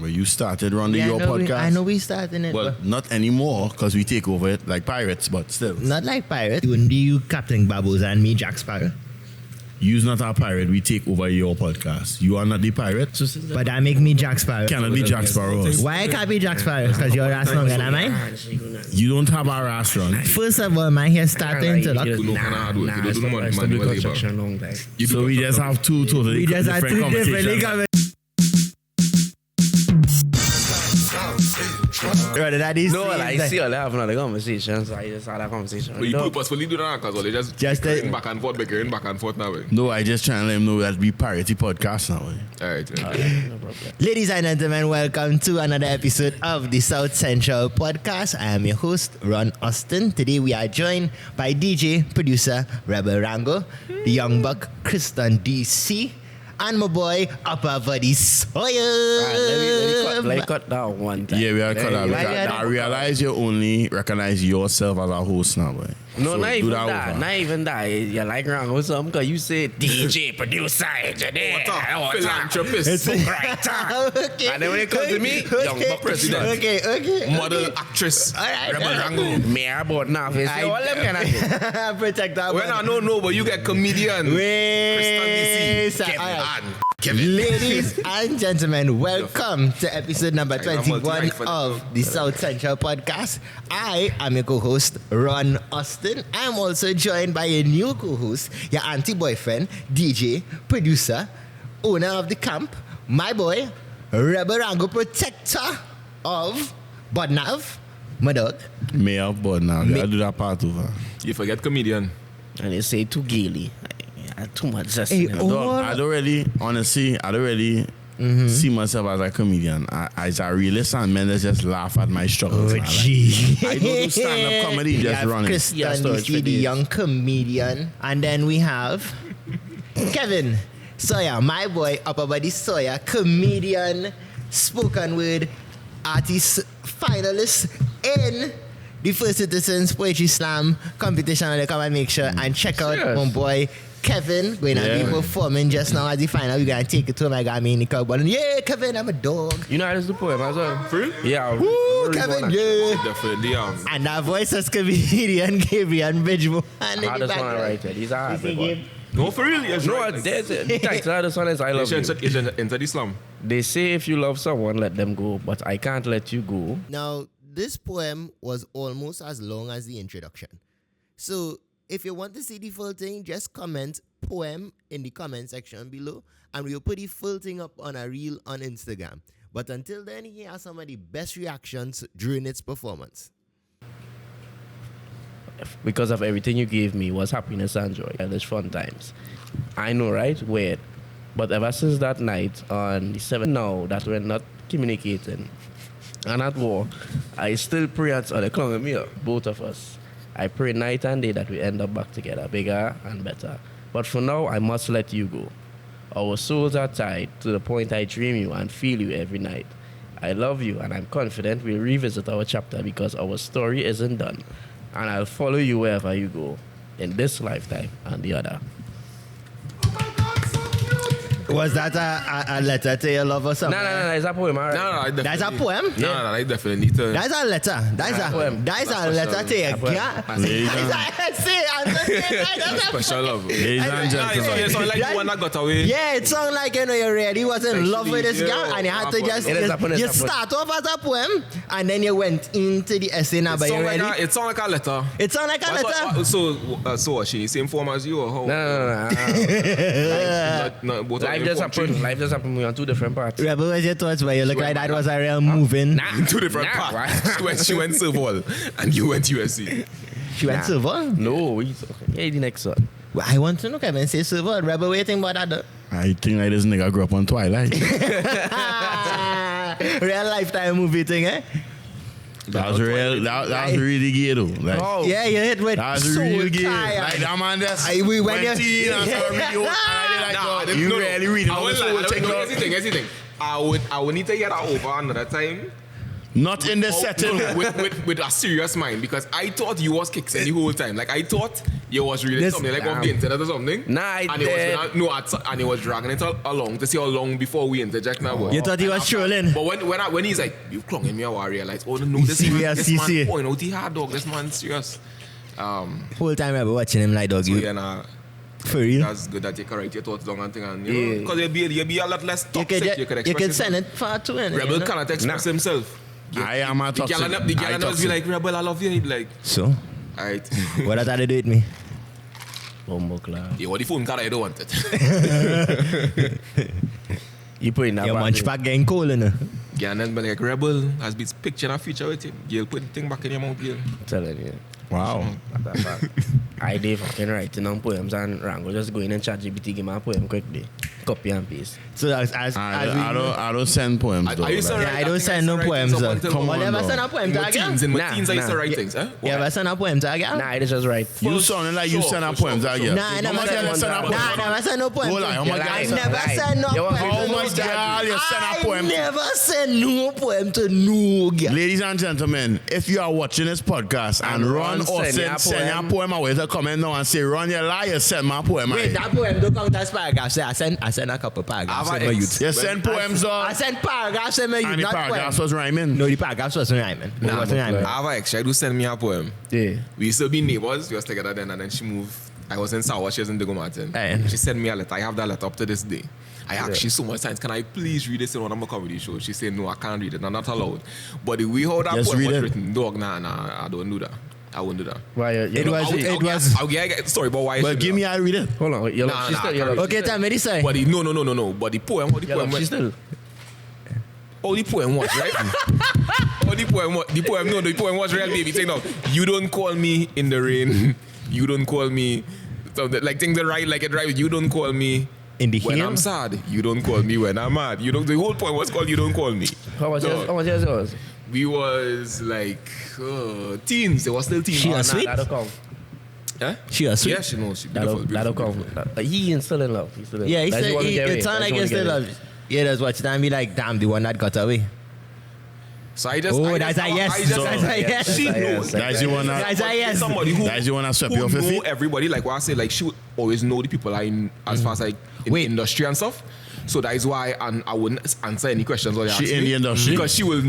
Well, you started running your podcast. I know we started it. Well, not anymore because we take over it like pirates, but still. Not like pirates. Only you, Captain Barbosa, and me, Jack Sparrow. You's not our pirate. We take over your podcast. You are not the pirate. But that make me Jack Sparrow. Cannot be Jack Sparrow. Why I can't be Jack Sparrow? Because you're ass longer than mine. You don't have our ass run. First of all, man, he's starting to look. So we just have two totally different conversations. Rather than these No, things I that- see all have another conversation, so I just had a conversation. But you purposefully do that because they just bickering back and forth now. No, I just trying to let him know that we piratey podcast now. Alright. No problem. Ladies and gentlemen, welcome to another episode of the South Central Podcast. I am your host, Ron Austin. Today we are joined by DJ, producer, Rebel Rango, the young buck, Christon DC, and my boy, Upper Body Sawyer. Let me cut down one time. Yeah, we are cut out. yeah. I realize you only recognize yourself as a host now, boy. No, So not do even that that. over. Not even that. You like wrong or something because you say DJ, producer, engineer, Philanthropist. Okay. And then when it comes to me, young buck president. Okay. Model actress. All right. Rebel Rango. Mayor about now. All them kind of things. Protect that When one. I don't know, but you get comedian. Christon DC. All right. Kevin. Ladies and gentlemen, welcome to episode number 21 of the South Central Podcast. I am your co-host, Ron Austin. I am also joined by a new co-host, your anti-boyfriend, DJ, producer, owner of the camp, my boy, Rebel Rango, protector of Budnav, my dog. Mayor, but now I do that part over. You forget comedian. And they say too gaily. Too much zest Hey, in the oh, dog. I don't really, honestly, see myself as a comedian. As a realist, and men that just laugh at my struggles. Oh, Like, gee. I don't do stand-up comedy, We just have running. Christon Yeah, storage DC, for the days. young comedian. And then we have Kevin Sawyer, my boy, Upper Body Sawyer, comedian, spoken word artist, finalist in the First Citizens Poetry Slam competition. They come and make sure and check out my boy Kevin going to be performing just now at the final. We're going to take it to my guy, yeah, Kevin, I'm a dog. You know how to do the poem as well? For real? Yeah. Woo, Kevin, yeah. Definitely. And that voice as comedian Gabriel Bridgemo. Hardest one I write it. He's a hard one. No, for real. Yes, No, right. there's the title of the song is I Love You. Into the slum. They say if you love someone, let them go, but I can't let you go. Now, this poem was almost as long as the introduction. So, if you want to see the full thing, just comment poem in the comment section below and we'll put the full thing up on a reel on Instagram. But until then, here are some of the best reactions during its performance. Because of everything you gave me was happiness and joy. And it's fun times. I know, right? Weird. But ever since that night on the 7th now that we're not communicating and at war, I still pray at the clung me up, both of us. I pray night and day that we end up back together, bigger and better. But for now, I must let you go. Our souls are tied to the point I dream you and feel you every night. I love you and I'm confident we'll revisit our chapter because our story isn't done. And I'll follow you wherever you go, in this lifetime and the other. Was that a letter to your love or something? No, it's a poem, alright? No, That's a poem? No, I definitely need to. That's a letter. That's a poem. That's a letter to your poem. girl. Ladies and- That's a Special love. Ladies and Nah, gentlemen. it's not like the one that got away. Yeah, it sounds like you really was in love with this Actually, girl yeah, and you had to just It is a poem, you it's a poem. start off as a poem and then you went into the essay now, but you ready? It sounds like a letter. It sounds like a letter. So what, she same form as you or how? No. No, both of Life them just form happened. three. Life just happened. We on two different parts. Rebel, what's your thoughts? Where you look like that was a real moving. Two different parts. She went Serval and you went USC. She went silver. No, he's okay. Yeah, the next one. Well, I want to know, Kevin. Say silver. Rebel, what you think about that? Though? I think like this nigga grew up on Twilight. Real lifetime movie thing, eh? That was real. That was really gay though. Like, Oh. Yeah, you hit with that was soul real gay. tie. Like that man just We went went there. in and started reading and I did like, Nah, you no, really reading I all would this whole check out. Here's the thing. I would need to get that over another time. Not in the setting. with a serious mind, because I thought you was kicking the whole time. Like I thought you was reading something like off the internet or something. Nah, and he was dragging it along to see how long before we interject now. You thought he was trolling? But when he's like, you clung in me, I realized, oh no, this man point out he hard dog. This man serious. Whole time I was watching him like dog. So For real? That's good that you correct your thoughts long and thing, and you know, because you'll be a lot less toxic. You could you can send it far too. Rebel cannot express himself. I am a toxic. The girl does be like, Rebel, I love you. He'd be like, so? Alright. What does that do with me? Bombo class. Yeah, what the phone card I don't want it. You put in that. Your munch pack getting cold, innit? Yeah, and then be like, Rebel has been picturing a future with him. You'll put the thing back in your mouth, girl. Telling you. Wow. I did fucking writing on poems and Rango just go in and ChatGPT give me a poem quickly. Copy and paste. So as I don't send poems though. I don't send no poems. Come on, never send a poem to a girl. In my teens, I used to write things. You ever send a poem to a girl? Nah, I just write. You sounding like you send a poem to a girl. Nah, I never send no poem. I never send no poem. How much girl you send a poem? I never send no poem to no girl. Ladies and gentlemen, if you are watching this podcast and Ron or send your poem away to comment now and say, Ron, you lie, you send my poem. Wait, that poem don't count as paragraphs. I send a couple paragraphs. You send poems though. I send paragraphs in my youth, And the not paragraphs poems. was rhyming. No, the paragraphs wasn't rhyming. It wasn't rhyming. I have an ex, I do send me a poem. Yeah. We used to be neighbors. We was together then, and then she moved. I was in Sawa, she was in Digo Martin. She sent me a letter. I have that letter up to this day. I asked she so much times, can I please read this in one of my comedy shows? She said, no, I can't read it. I'm not allowed. But the way how that poem was written, dog, nah, I don't do that. I wouldn't do that. Why? It was. I'll get the story, but why? But give me a read it. Hold on. Okay, tell me this. But no. But the poem, how the poem went. Oh, the poem was, right? Oh, the poem was. The poem was real, baby. Take now. You don't call me in the rain. You don't call me. So like things that right, like it right. You don't call me in the when I'm sad. You don't call me when I'm mad. You don't. The whole point was called you don't call me. How much yours? We was like teens. They were still teens. She was sweet. That'll come. Huh? She was sweet. Yeah, she knows. She's beautiful. That'll come. He ain't still in love. He's still in love. Yeah, it sounds like he's still in love. Yeah, that's what time be like, damn, the one that got away. So I just. That's a yes. That's a yes. She knows. That's the one. That's a yes. Somebody who. That's the one that swept who you off your know feet. everybody, like what I say, like she would always know the people as far as like in the industry and stuff. So that is why I wouldn't answer any questions. She in the industry because she will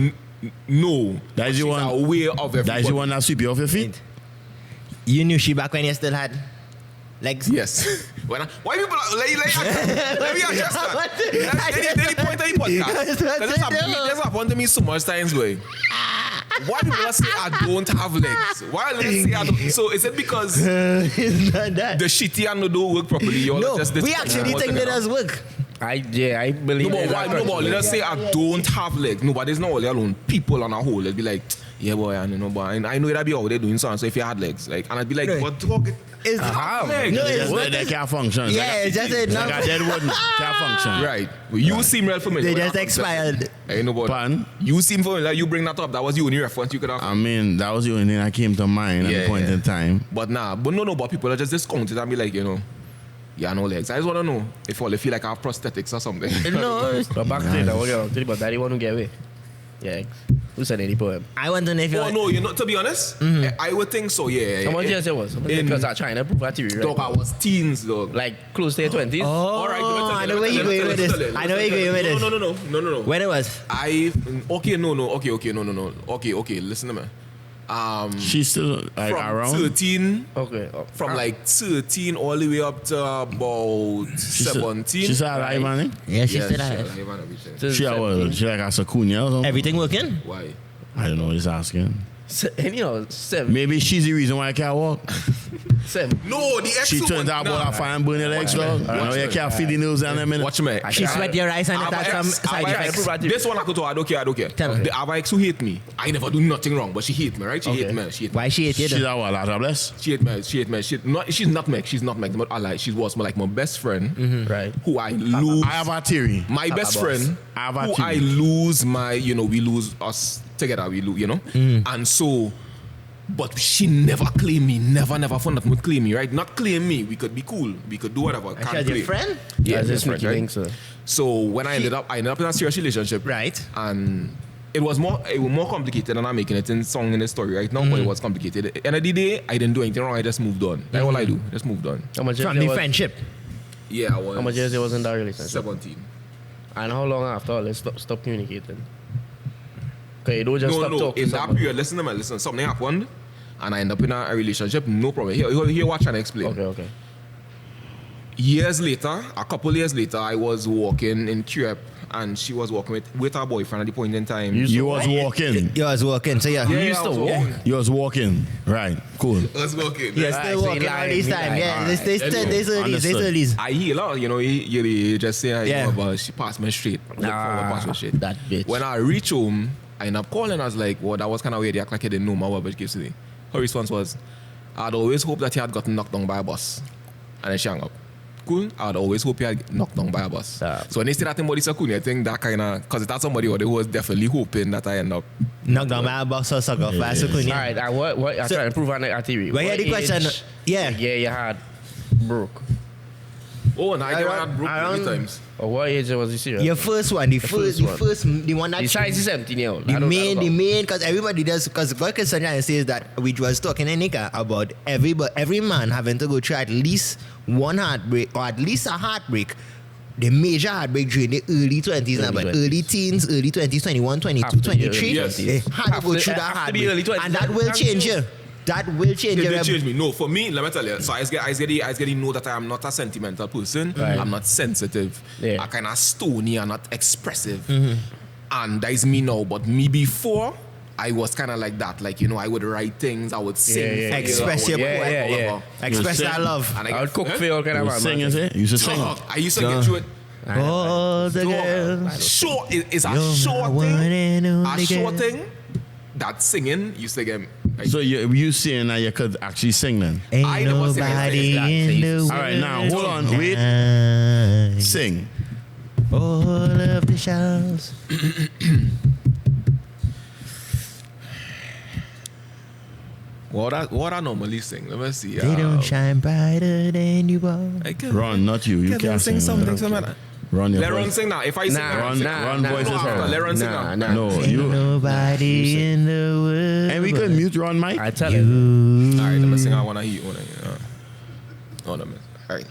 know. That is the one. Aware of everybody. That is the one that sweep you off your feet. You knew she back when you still had legs. Yes. Why people let me adjust that. Any point of the podcast. This happened to me so much times, boy. Why people say I don't have legs? Why let's say I don't? So is it because It's not that. the shitty and don't work properly? No, we actually think that does work. I believe. No, but let us say I don't have legs. No, but there's not only alone. People on a whole, they'll be like, yeah, boy, I know, but I know that be out there doing something. So if you had legs, like, and I'd be like, what talk? It's legs. No, They can't function. Yeah, it's just a no. Like a dead wouldn't can't function. Right. You seem real familiar. They just expired. I know about Pardon? You seem familiar. You bring that up. That was the only reference you could have. I mean, that was the only thing that came to mind at the point in time. But but people are just discounted and be like, yeah, no legs. I just want to know if all they feel like I have prosthetics or something. No. But back to that, but daddy want to get away. Yeah. Who said any poem? I want to know if you. Oh no, to be honest, I would think so. Yeah. How much years it was? Because I'm trying to prove that to you. Right? Dog, I was teens, dog. Like close to your 20s. Oh, all right. I know where you're going with this. I know where you're going with this. No. When it was? Okay. Listen to me. She's still like from around 13. Okay. From like 13 all the way up to about 17. She's alive, man. Yeah, she's still alive. alive. She like a Sakunya or something. Everything working? Why? I don't know. Just asking. Anyhow, 7. Maybe she's the reason why I can't walk. 7. No, the ex. She turns out about her fire and burn your legs, dog. I know you can't feel the news in a minute. Watch me. She sweat your eyes and it has some side effects. This one I could do. I don't care. Tell me. The Ava ex who hate me. I never do nothing wrong, but she hate me, right? She hate me. Why she hate you? She's our lot bless. She hate me. She's not Meg. But I like. She was like my best friend. Right. Who I lose. I have a theory. My best friend. I have a who theory. I lose my. We lose us together. We lose. And so. But she never claimed me. Never found nothing would claim me, right? Not claim me. We could be cool. We could do whatever. She was your friend? Yeah, That's best just friend, right? so. So when I ended up in a serious relationship. Right. And it was more complicated than I'm making it in song in the story right now, but it was complicated. At the end of the day, I didn't do anything wrong. I just moved on. That's all I do. Just moved on. How much From the friendship. Yeah, I was. How much years it was in that relationship? 17. And how long after all they stop communicating? Okay, you don't just stop talking. In that period, listen. Something happened, and I end up in a relationship. No problem. Here, watch and explain. Okay. Years later, a couple years later, I was walking in Cuep, and she was walking with her boyfriend at the point in time. You was walking. You was walking, so yeah. You used to walk. You was walking. Right. Cool. I was walking. You're Right, still so walking he all lied, this he time. lied. Yeah, Alright. there's earlies. I hear a lot, you just say, Yeah. but she passed me straight. Passed me straight. That bitch. When I reach home, I end up calling. I was like, well, that was kind of weird. They act like he didn't know my what gives today. Her response was, I'd always hoped that he had gotten knocked down by a bus. And then she hung up. Cool. I'd always hope he had knocked down by a bus. So when they say that in body Sakuni, I think that kind of, because it had somebody who was definitely hoping that I end up Knocked down by a box or sucker fast. All right, what I try to prove on the TV. Well, yeah, the question. Yeah. Yeah, you had broke. Oh, and I Around- had broke many times. Or what age was he serious? Your first one, the first one that. The size is 17 years old. The main, because everybody does, because God can says that we was talking in Nika about every man having to go through at least one heartbreak or at least a heartbreak. The major heartbreak during the early 20s now, but early teens, early 20s, 21, 22, 23. Yes. They had to go through that have to be early heartbreak. 20s. And that will change you. That will change It you. did change me. No, for me, let me tell you. So I getting know that I am not a sentimental person. Right. I'm not sensitive. Yeah. I'm kind of stony and not expressive. And that is me now. But me before, I was kind of like that. Like, I would write things. I would sing. Yeah. Express your Yeah, poem. yeah, yeah. Express that love. And I would cook for you all kind You of was singing, man. say? You used to sing. I used to get through it. All the girls. Short is a You're short my one thing. and A only short girl. thing. That singing used to get. Like, So you saying that you could actually sing then? Ain't I never sing nobody anything. in the world. All right, now hold on, wait, tonight. sing. All of the showers. what I normally sing. Let me see. They don't shine brighter than you are. Ron, not you. You can't sing. something. Ron, your Let Ron voice. sing now. If I sing, Ron voice is her. Let Ron sing now. No, Ain't you. nobody in the world. And we could mute Ron, Mike. I tell you. All right, let me sing. I wanna hear. Hold on. All right.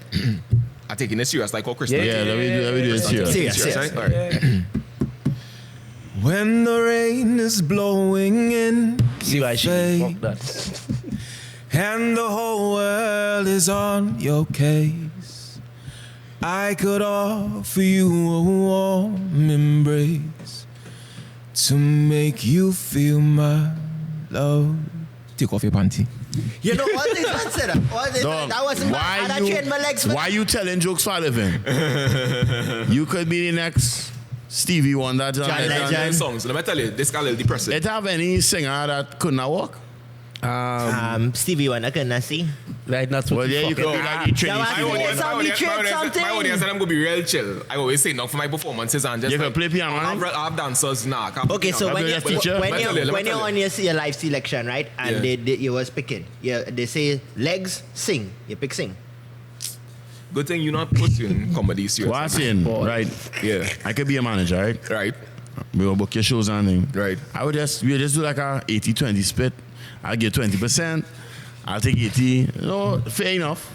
I taking this serious like Christon. Yeah, let me do it here. Serious. Right? All right. When the rain is blowing in, See why she fuck that. and the whole world is on your case, I could offer you a warm embrace to make you feel my love. Take off your panty. You know what this man said? That wasn't bad. I trained my legs for Why you telling jokes for a living? You could be the next Stevie Wonder. John Legend. Songs. Let me tell you, this guy a little depressing. It have any singer that could not walk? Stevie Wonder couldn't see. Like not Well, yeah, you could be like the That was Trinity. My audience said I'm gonna be real chill. I always say no for my performances and just You can play piano, I right? have dancers now. Okay, so when Let me tell you're you. on your live selection, right, and you was picking, they say legs, sing. You pick sing. Good thing you're not pursuing comedy seriously. What's in? Right. Yeah. I could be a manager, right? Right. We will book your shows and thing. Right. We just do like a 80-20 split. I'll get 20%. I'll take 80. Fair enough.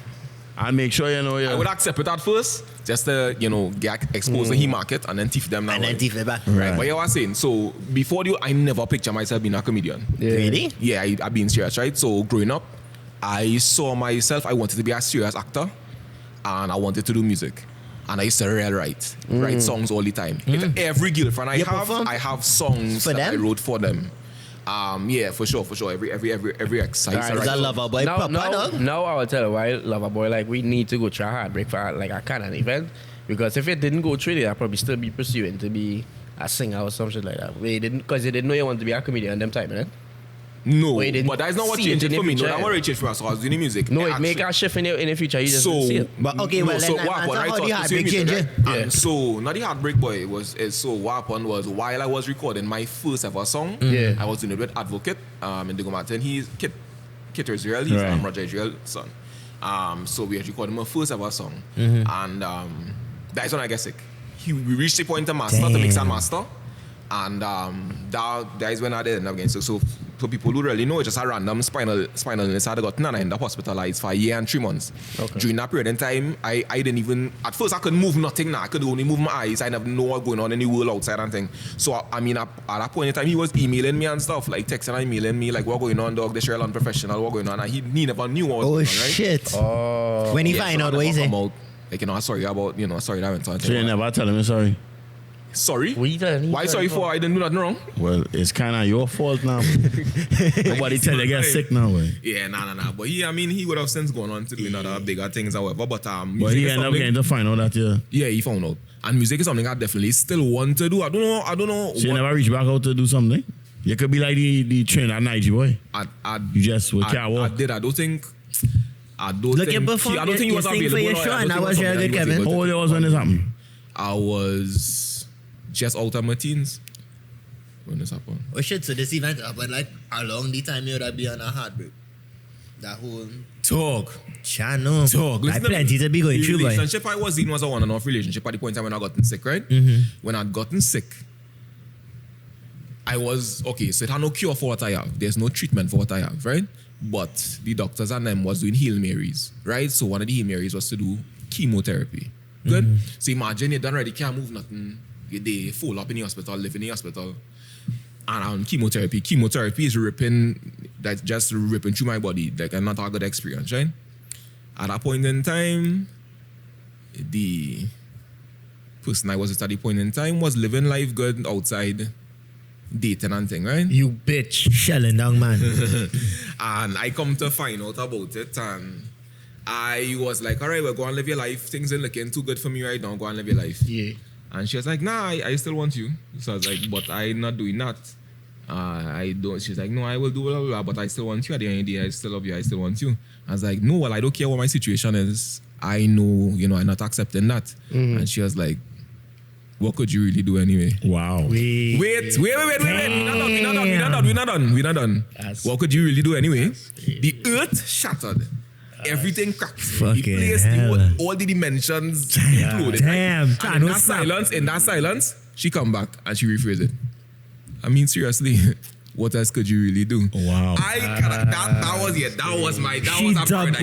I'll make sure I would accept it at first, just to get exposed to the market and then teach them now. And then teeth it back. Right. But you were saying, so before I never picture myself being a comedian. Really? Yeah, I've been serious, right? So growing up, I saw myself, I wanted to be a serious actor and I wanted to do music. And I used to write songs all the time. If every girlfriend I have songs for that them? I wrote for them. Yeah, for sure. Every ex. I used to Is write that songs. Lover Boy proper, dog? Now I will tell you why Lover Boy, like we need to go try heartbreak for like a kind of event. Because if it didn't go through it, I'd probably still be pursuing to be a singer or something like that. Because they didn't know you wanted to be a comedian at them time, innit? No, Well, you didn't but that's not what see it changed in it the for me. No, future, that what really changed for us. So I was doing the music. No, it make a shift in the future. You just So, didn't see it. But okay, well, so then what happened, answer right? how So the I was pursuing heartbreak music, change, right? yeah? And so, not the heartbreak boy so what happened was while I was recording my first ever song, Yeah. I was doing it with Advocate in Digomatin. He's Kit Israel, he's Right. Roger Israel's son. So we had recorded my first ever song. And that's when I get sick. We reached the point to master, to mix and master. And that is when I did end up getting sick. So for people who really know, it's just a random spinal illness. I got and I ended up hospitalized for a year and 3 months. Okay. During that period in time, I didn't even, at first I couldn't move nothing now. I could only move my eyes. I never know what going on in the world outside and thing. So I mean, at that point in time, he was emailing me and stuff, like texting and emailing me, like, what going on, dog, this real unprofessional, what going on. And he never knew what was going on, right? Shit. Oh. When he find out what he say? Like, sorry about, sorry that I went on. So you never tell him sorry? Sorry? Why sorry for? I didn't do nothing wrong. Well, it's kind of your fault now. Nobody tell you get sick now, boy. Yeah, nah. But he would have since gone on to do other bigger things, however. But he ended up getting to find out that yeah, he found out. And music is something I definitely still want to do. I don't know. So you never reach back out to do something? You could be like the trainer at Niger, boy. You just can't walk. I did. I don't think you was available. For your show, and I was really good, Kevin. How old was when this happened? I was just out of my teens when this happened. Oh shit, so this event happened like along the time you would have been on a heartbreak. That whole talk. Talk. Listen, plenty to be going through, boy. The relationship I was in was a on and off relationship at the point in time when I gotten sick, right? When I'd gotten sick, I was, okay, so it had no cure for what I have. There's no treatment for what I have, right? But the doctors and them was doing Hail Marys, right? So one of the Hail Marys was to do chemotherapy. Good? So imagine you done already can't move nothing. They fall up in the hospital, live in the hospital. And on chemotherapy is just ripping through my body, like not a good experience, right? At that point in time, the person I was at the point in time was living life good outside, dating and thing, right? You bitch, shelling down, man. And I come to find out about it, and I was like, all right, well, go and live your life. Things ain't looking too good for me right now. Go and live your life. Yeah. And she was like, nah, I still want you. So I was like, but I'm not doing that. I don't. She's like, no, I will do blah, blah, blah, but I still want you. At the end of the day, I still love you. I still want you. I was like, no, well, I don't care what my situation is. I know, I'm not accepting that. And she was like, what could you really do anyway? Wow. Wait. We're not done. What could you really do anyway? The earth shattered. Everything cracked. He placed all the dimensions included. Damn. And in that silence, she come back and she rephrased it. I mean, seriously, what else could you really do? Wow. That was my paradise shift. That shift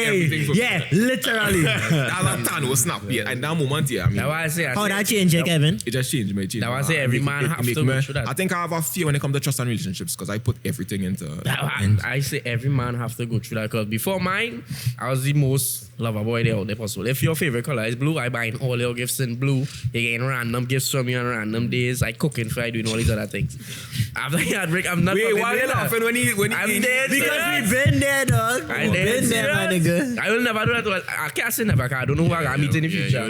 everything for me. Yeah, literally. That was a Thanos snap. Yeah, and that moment, yeah. I mean, how that changed, Kevin? It just changed me. That was it. Every man have to go through that. I think I have a fear when it comes to trust and relationships because I put everything into. I say every man have to go through that because before mine, I was the most lover boy there out there possible. If your favorite color is blue, I buy all your gifts in blue. You getting random gifts from me on random days. I cooking for I doing all these other things. After the heartbreak, I'm not. Wait, why are you laughing when he I'm dead because we've been there, dog. I've been there, my nigga. I will never do that. I can't say never. I don't know who I'm meeting in the future.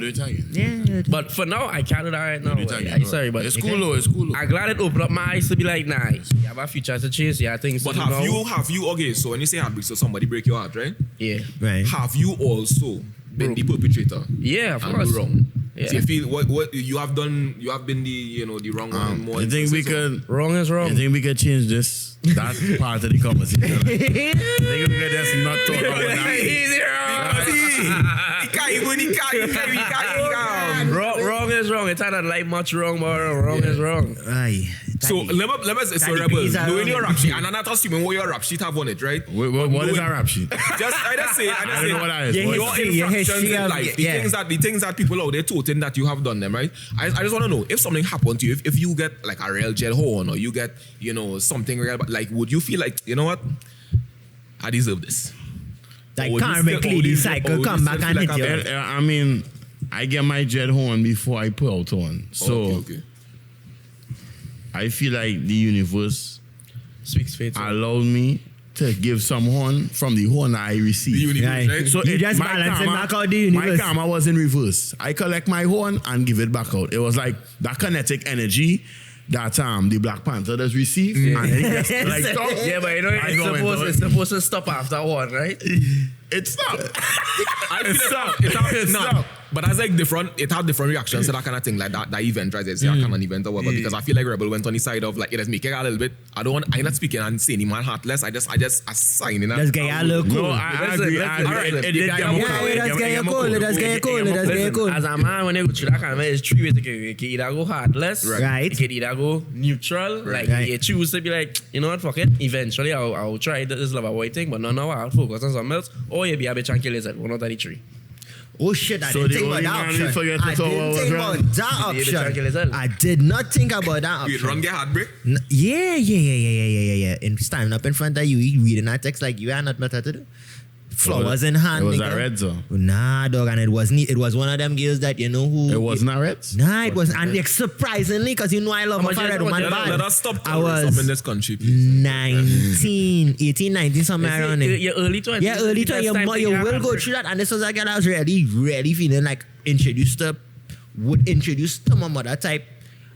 Yeah. But for now, I can't do that right now. I'm sorry, but it's cool though. It's cool. I'm glad it opened up my eyes to be like, nah, you have a future to chase. Yeah, things. But have you? Okay, so when you say heartbreak, so somebody break your heart, right? Yeah. Right. Have you also been the perpetrator? Yeah, of course. Wrong. Yeah. So you feel what you have done? You have been the the wrong one. More. You think we could? Wrong is wrong. You think we could change this? That part of the conversation. I think we could just not talk about that. Wrong is wrong. It's not like much wrong, but wrong is wrong. Aye. So let me so rebel. Knowing your rap sheet, and I'm not assuming what your rap sheet have on it, right? What is our rap sheet? Just I don't know what that is. Your infractions in life, the things that people out there toting that you have done them, right? I just want to know if something happened to you, if you get like a real jail horn or you get something real, like would you feel like what? I deserve this. Like karmically, the cycle come back and hit you. I mean, I get my jet horn before I pull out one. So okay. I feel like the universe speaks faith. Allowed me to give some horn from the horn I received. The universe, right? So you just balancing back out the universe. My karma was in reverse. I collect my horn and give it back out. It was like that kinetic energy that the Black Panther does receive. Yeah. And it gets like stop. Yeah, but it's supposed to stop after one, right? It stopped. It stopped. But that's like different. It had different reactions to that kind of thing, like that event, right? It's kind of an event or whatever. Because I feel like Rebel went on the side of like it is making a little bit. I'm not speaking and saying man heartless. I just assigning that. Let's get a little cool. No, I agree. It did get more. Let's get cool. As a man, when you go through that kind of it's 3 ways to go. You can either go heartless, Right. You can either go neutral, like you choose to be like, you know what, fuck it. Eventually, I'll try this love avoid thing, but no, I'll focus on something else. Or you be a bitch and kill yourself. One out of the 3. Oh shit, I So didn't the think about only that man we option. forget to I talk didn't about think was about Ron. that Did you try to kill yourself? option. I did not think about that You option. run get heartbreak. Yeah. And standing up in front of you, reading that text like you are not better to do. Flowers in hand. It was nigga. a red zone. Nah, dog, and it was one of them girls that you know who. It was not red. Nah, it was, and like, surprisingly, because you know I love How a much red is- woman how much is- bad. Let us stop I terrorism was in this country, please. 18, 19, somewhere around there. You're early 20s. Yeah, early 20s. You will go through that. And this was a girl I was really feeling like would introduce to my mother type.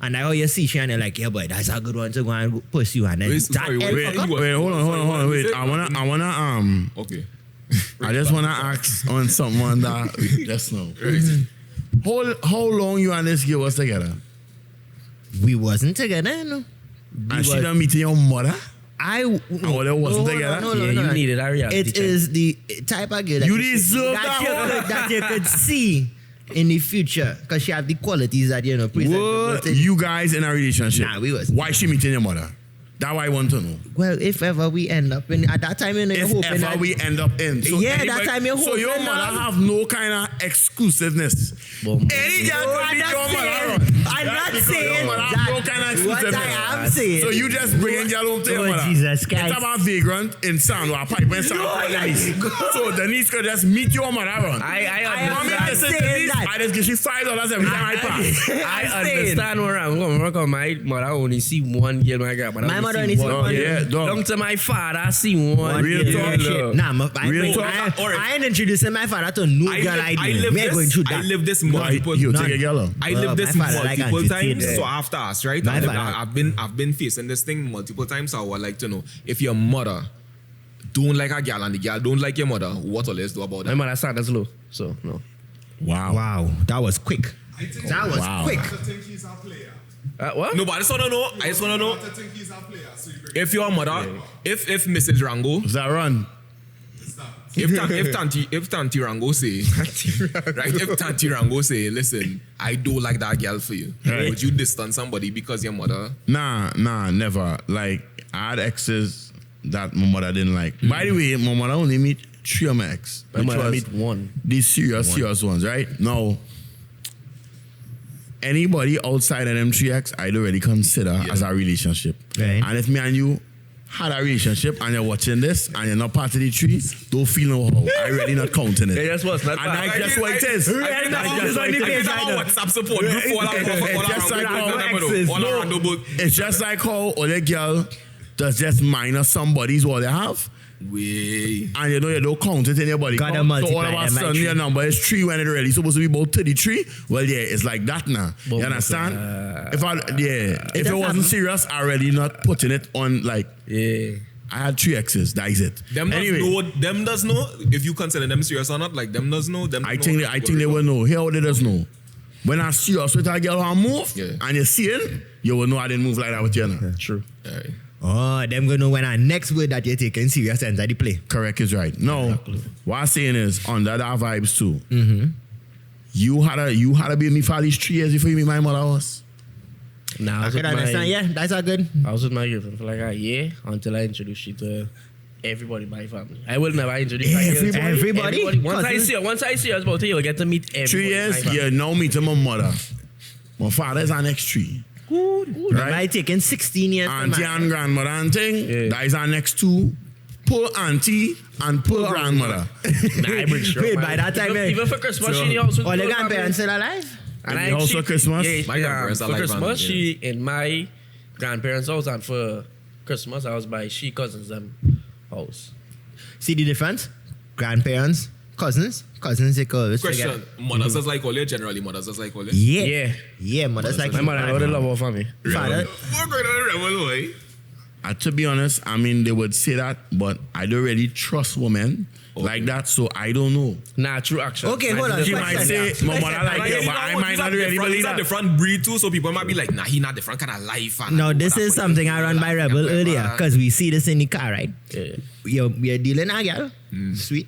And I you see she and they're like, yeah, boy, that's a good one to go and pursue. And then Wait, that sorry, hell wait, fuck up. Wait, hold on. Wait, I wanna Okay. I just wanna ask on someone that just know. How long you and this girl was together? We wasn't together, you know. And she done meeting your mother? Oh, they wasn't together? No, Yeah, you needed a reality It check. is the type of girl that You deserve that you could see in the future because she have the qualities that you know. Were present. you guys in a relationship? Nah, we was. Why she meeting your mother? That's what I want to know. Well, if ever we end up in at that time, you know, you're If hoping ever that we end up in. Yeah, that time you're So your hoping mother that- have no kind of exclusiveness. Boom. Any girl No, could I'm be not your saying- mother. I'm not Because saying your mother have that. no kind of What exclusiveness. I am saying. So you just bringing girl home to your Oh, mother. Jesus Christ. It's about vagrant in sound or a pipe in sound. for Denise. So Denise could just meet your mother around. I Want me to understand. say saying Denise, that. I just give you $5 every time I pass. I understand where I'm going because my mother only see one girl, my girl. But My mother only see one Oh, yeah, girl. dog. Long to my father, I see one. Real girl. talk. Shit. Nah, Real talk. I ain't introducing my father to no girl I do. We're going through that. I live this No, multiple. he'll take a girl. I Well, live this my father like multiple agitated. times, so I have to ask, right? My father- I've been facing this thing multiple times. So I would like to know if your mother don't like a girl and the girl don't like your mother, what will let's do about My that? mother stands low, so no. Wow, that was quick. That was Wow. quick. I think he's a player. What? No, but I just wanna know. I think he's a player. So you bring If your mother, if Mrs. Rango, Is that run? if Tanti Rango say, right? If Tanti Rango say, listen, I do like that girl for you. Right. Would you distance somebody because your mother? Nah, never. Like, I had exes that my mother didn't like. By the way, my mother only meet 3 of my ex. My which mother was meet one. These serious ones, right? Now, anybody outside of them 3 ex, I'd already consider as a relationship. Right. And if me and you had a relationship and you're watching this and you're not part of the 3, don't feel no how. I really not counting it. Yeah, that's what's not And bad. that's just what it is. I did That's just what it is. our WhatsApp support group for all our Just like our exes. all No, around the book. it's just like how other girl does just minus somebody's what they have. Way. And you know you don't count it in your body. Gotta count. So all multiply of a them by sudden 3. your number is 3 when it really supposed to be about 33. Well, yeah, it's like that now. You understand? If it wasn't serious, I already not putting it on like. Yeah. I had 3 exes. That is it. Them does know if you consider them serious or not. Like them does know. Them I think they will know. Here, how they does know. When I serious with a girl who move, and you see it, you will know I didn't move like that with you. Now. True. Alright. Oh, them gonna know when our next word that you're taking serious enter the play. Correct is right. No, what I'm saying is under that vibes too. You had to be with me for these 3 years before you meet my mother was. Now I can understand. Yeah, that's a good. I was with my girlfriend for like a year until I introduced you to everybody in my family. I will never introduce my girl. Everybody? Once I see her, it's about you'll get to meet 3 everybody. years, you now meeting my mother. My father is our next 3. Right? I taking 16 years. Auntie and grandmother and thing. Yeah. That is our next 2. Poor auntie and poor grandmother. Wait, by that time, even for Christmas, she in the house with all the both grandparents families. still alive? And In the house for Christmas? Yeah, My grandparents are for alive Christmas, and- she in my grandparents' house, and for Christmas, I was by she cousins' them house. See the difference? Grandparents, cousins, they call it. Question: Mothers is like all you generally. Mothers is like all you. Yeah. Yeah. Mother's like My mother would love her for me. father. We're going to the rebel way. To be honest, I mean, they would say that, but I don't really trust women like that. So I don't know. Nah, true action. Okay, hold on. She might say, my mother like it, but I might not really believe He's a that. different breed too, so people might be like, nah, he not different kind of life. And Now, this is something I run by Rebel earlier because we see this in the car, right? Yeah. You're dealing a girl, sweet,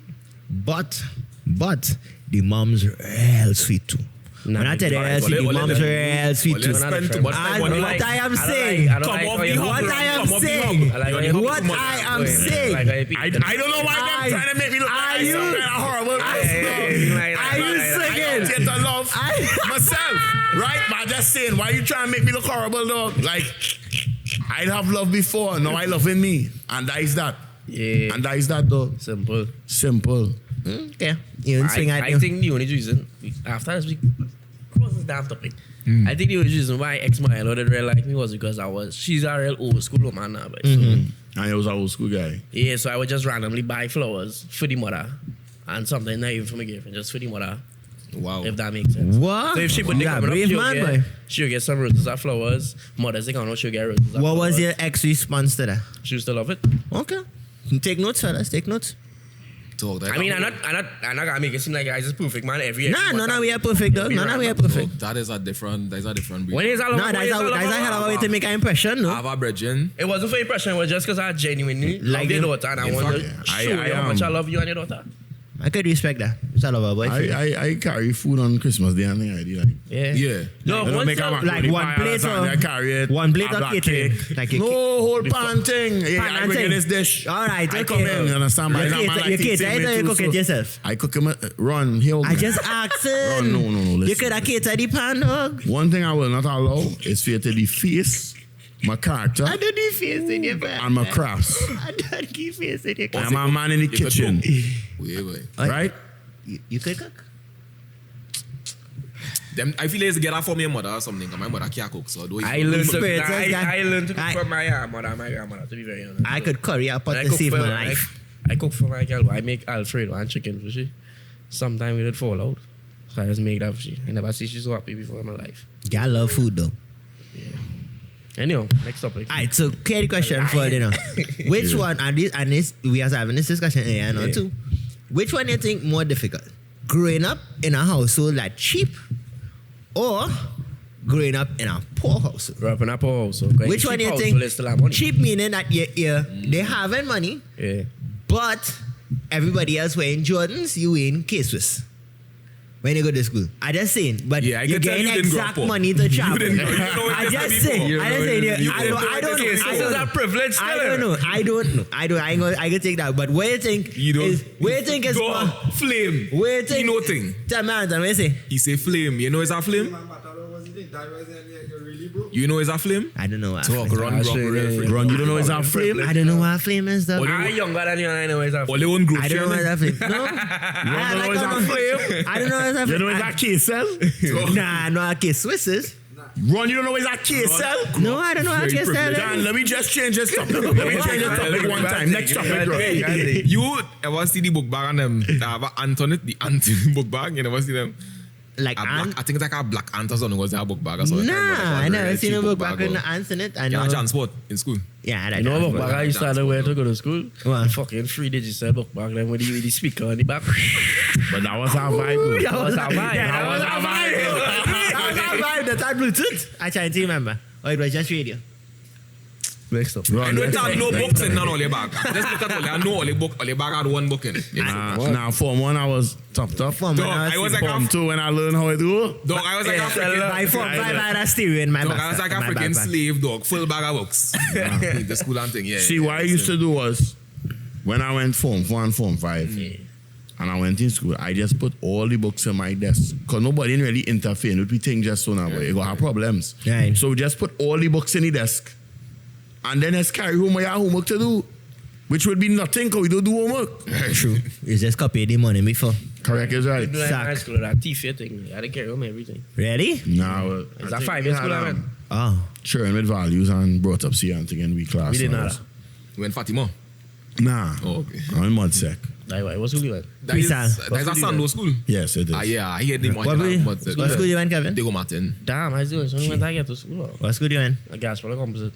but the mom's real sweet too. Nah, when I tell you, right. the Ole, mom's real sweet too. spend too much time on And it. what I am I don't saying, like- I don't Come like off how the you- hump. what I am Come off the saying, hump. I like how You're you- the what hump. I am Like saying. how you pick I them. don't know why I- they're trying to make me look Are like you- some kind of horrible. Like- Are you like- singing? Get to love myself, right? But I'm just saying, why you trying to make me look horrible, dog? Like, I have love before, now I love in me, and that is that. Yeah. And that is that, dog. Simple. Simple. Okay, you don't swing at I you. think the only reason, after this week, cross this damn topic. I think the only reason why ex-Milo didn't really like me was because she's a real old school woman now. But And he was an old school guy. yeah, so I would just randomly buy flowers for the mother and something not even for my girlfriend, just for the mother, Wow. if that makes sense. What? So if she would Yeah, brave man, boy. she'll get some roses or flowers. Mothers, they can't know she'll get roses or What was flowers. your ex response to that? She still love it. Okay. Take notes, fellas. Take notes. I mean, I'm not gonna make it seem like I just perfect man every Nah, every no, month. we are perfect, dog. No, we are perfect. That is a different breed. When is No, that's a hell of a way to make an impression, I no? have a brethren. It wasn't for impression. It was just because I genuinely Like love your him. daughter and I In want fact, to I- show I you how much I am. love you and your daughter. I could respect that. It's all over, boy. I carry food on Christmas Day and thing I do like. Yeah. Yeah. No, They don't once make a you- macaroni like one pie plate or something, or- they carry it. one plate a or black catering? cake. Like a no, cake. whole pan thing. Yeah, Pan I and bring in thing. this dish. All right, I okay. come in, you understand? But You it's not cater- man you like cater teaching it me or you too, cook it so yourself? I cook him, run, here. I just asking. Run, no, You listen. could have catered the pan, dog. One thing I will not allow is for you to deface my character I don't need face in your pan. and my crafts. I don't keep face in your I'm pan. a man in the You could kitchen, Wait. right? You could cook? Them, I feel like it's get that for my mother or something. 'Cause my mother can't cook, so do I learned to Spirit, I learned to cook I- for my mother and my grandmother, to be very honest. I could curry a pot And I to cook save for my life. I cook for my girl. I make Alfredo and chicken for she. Sometimes we did fall out. So I just make that for she. I never see she so happy before in my life. Girl love food, though. Anyhow, next topic. All right, so clear question for you know. Which one, and this, we are having this discussion here now too. Which one do you think more difficult? Growing up in a household that cheap or growing up in a poor household? Grew up in a poor house. So Which one do you think? Still have money. Cheap meaning that they having money, Yeah. but everybody else wearing Jordans, you wearing K-Swiss. When you go to school, I just saying, but Yeah, I you're can tell getting you didn't grow up exact poor. money to travel. didn't grow- you know what I it is just before. saying, You I just saying, you I didn't don't know know. it is This is a privilege. I don't know. I can take that. But where you think You don't. is where you think is Go, more? flame. Where you think? You know thing. Tell me, Anton, what you say? He say flame. You know it's a flame? You know it's a flame? I don't know what. Talk, flame. run, Shit, real yeah. flame. Run, you don't know it's a flame? I don't know what flame is though. I'm younger than you and I know it's a All they own group I don't know what share. that flame. No, I know like it's that a one. flame? I don't know what that You flame. know it's a K-cell? Nah, no, okay, Swisses. Run, you don't know it's a K-cell? No, I don't know what Very K-Sell Dan, is. let me just change this topic. Let me change the topic one time. Next topic, bro. You ever see the book bag and them? They have an ant on it, the ant book bag. You never see them? Like A black, ant. I think it's like a black ant or something was a book bag or something. Nah, I never seen a book back in with the ants in it. I Yeah, know. transport in school. Yeah, I You know know. what bag I used to have to wear to go to school? What? Fucking 3 digital book bag then with the speaker on the back. But that was our vibe. That was our vibe. Yeah, That was our vibe. That was our vibe. That had Bluetooth. I try to remember. Or it was just radio. Next up. I Run, don't next have topic. no books in none of the bag. Just look at all. I know all the bag had one book in it. Now, Form 1, I was top. Form Dog, one, I was like Form a 2, when I learned how it do. dog. I was like a Yeah, freaking by Form 5, I had a stereo in my dog. back. I was like a my freaking backpack. slave dog. Full bag of books. The school and thing. Yeah. See, what I used to do was, when I went Form 4 and Form 5, and I went in school, I just put all the books on my desk. Because nobody didn't really interfere with the thing just so now, but you going to have problems. Right. So just put all the books in the desk. And then just carry home your homework to do. Which would be nothing because we don't do homework. True. You just copy the money before. Correct is right. You know, in Sack. high school, that teeth thing. I didn't carry home everything. Ready? Now, Is that 5 years school I went? Oh. churn with values and brought up see and thing in week class. We did now. not. When Fatima. Nah. Oh, okay. I'm in Mudsec. Like, what's school you went? That is Freestyle. that is a Sando school. Yes, it is. Ah, yeah. I hear them What on school you went, Kevin? They go Martin. Damn, I was doing something when I get to school. What school you went? A gas for the composite.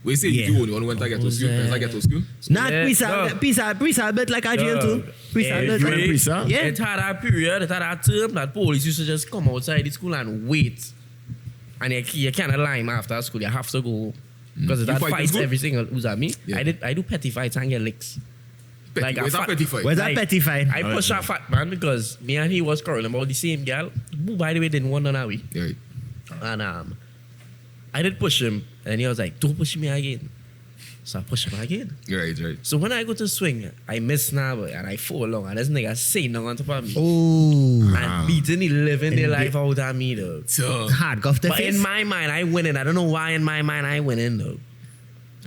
We say Yeah. you only went to get to school. When I get to school. Not Yeah, Prisa, but like a jail too. Prisa, but you went Prisa? Yeah. It had that period, it had that term that police used to just come outside the school and wait. And you cannot line after school, you have to go. Because it You had fight in fights school? every single, who's at me? Yeah. I do petty fights and get licks. Like a Where's that fat- petty fight? Where's that petty fight? I push a fat man because me and he was quarreling about the same girl, who by the way didn't want none of we. Yeah. And I did push him, and he was like, "Don't push me again." So I push him again. Right. So when I go to swing, I miss Snabber and I fall long, and this nigga saying on top of me Oh. and beating the living their life out of me though. So Hard off the But face. in my mind, I winning. I don't know why in my mind I winning though.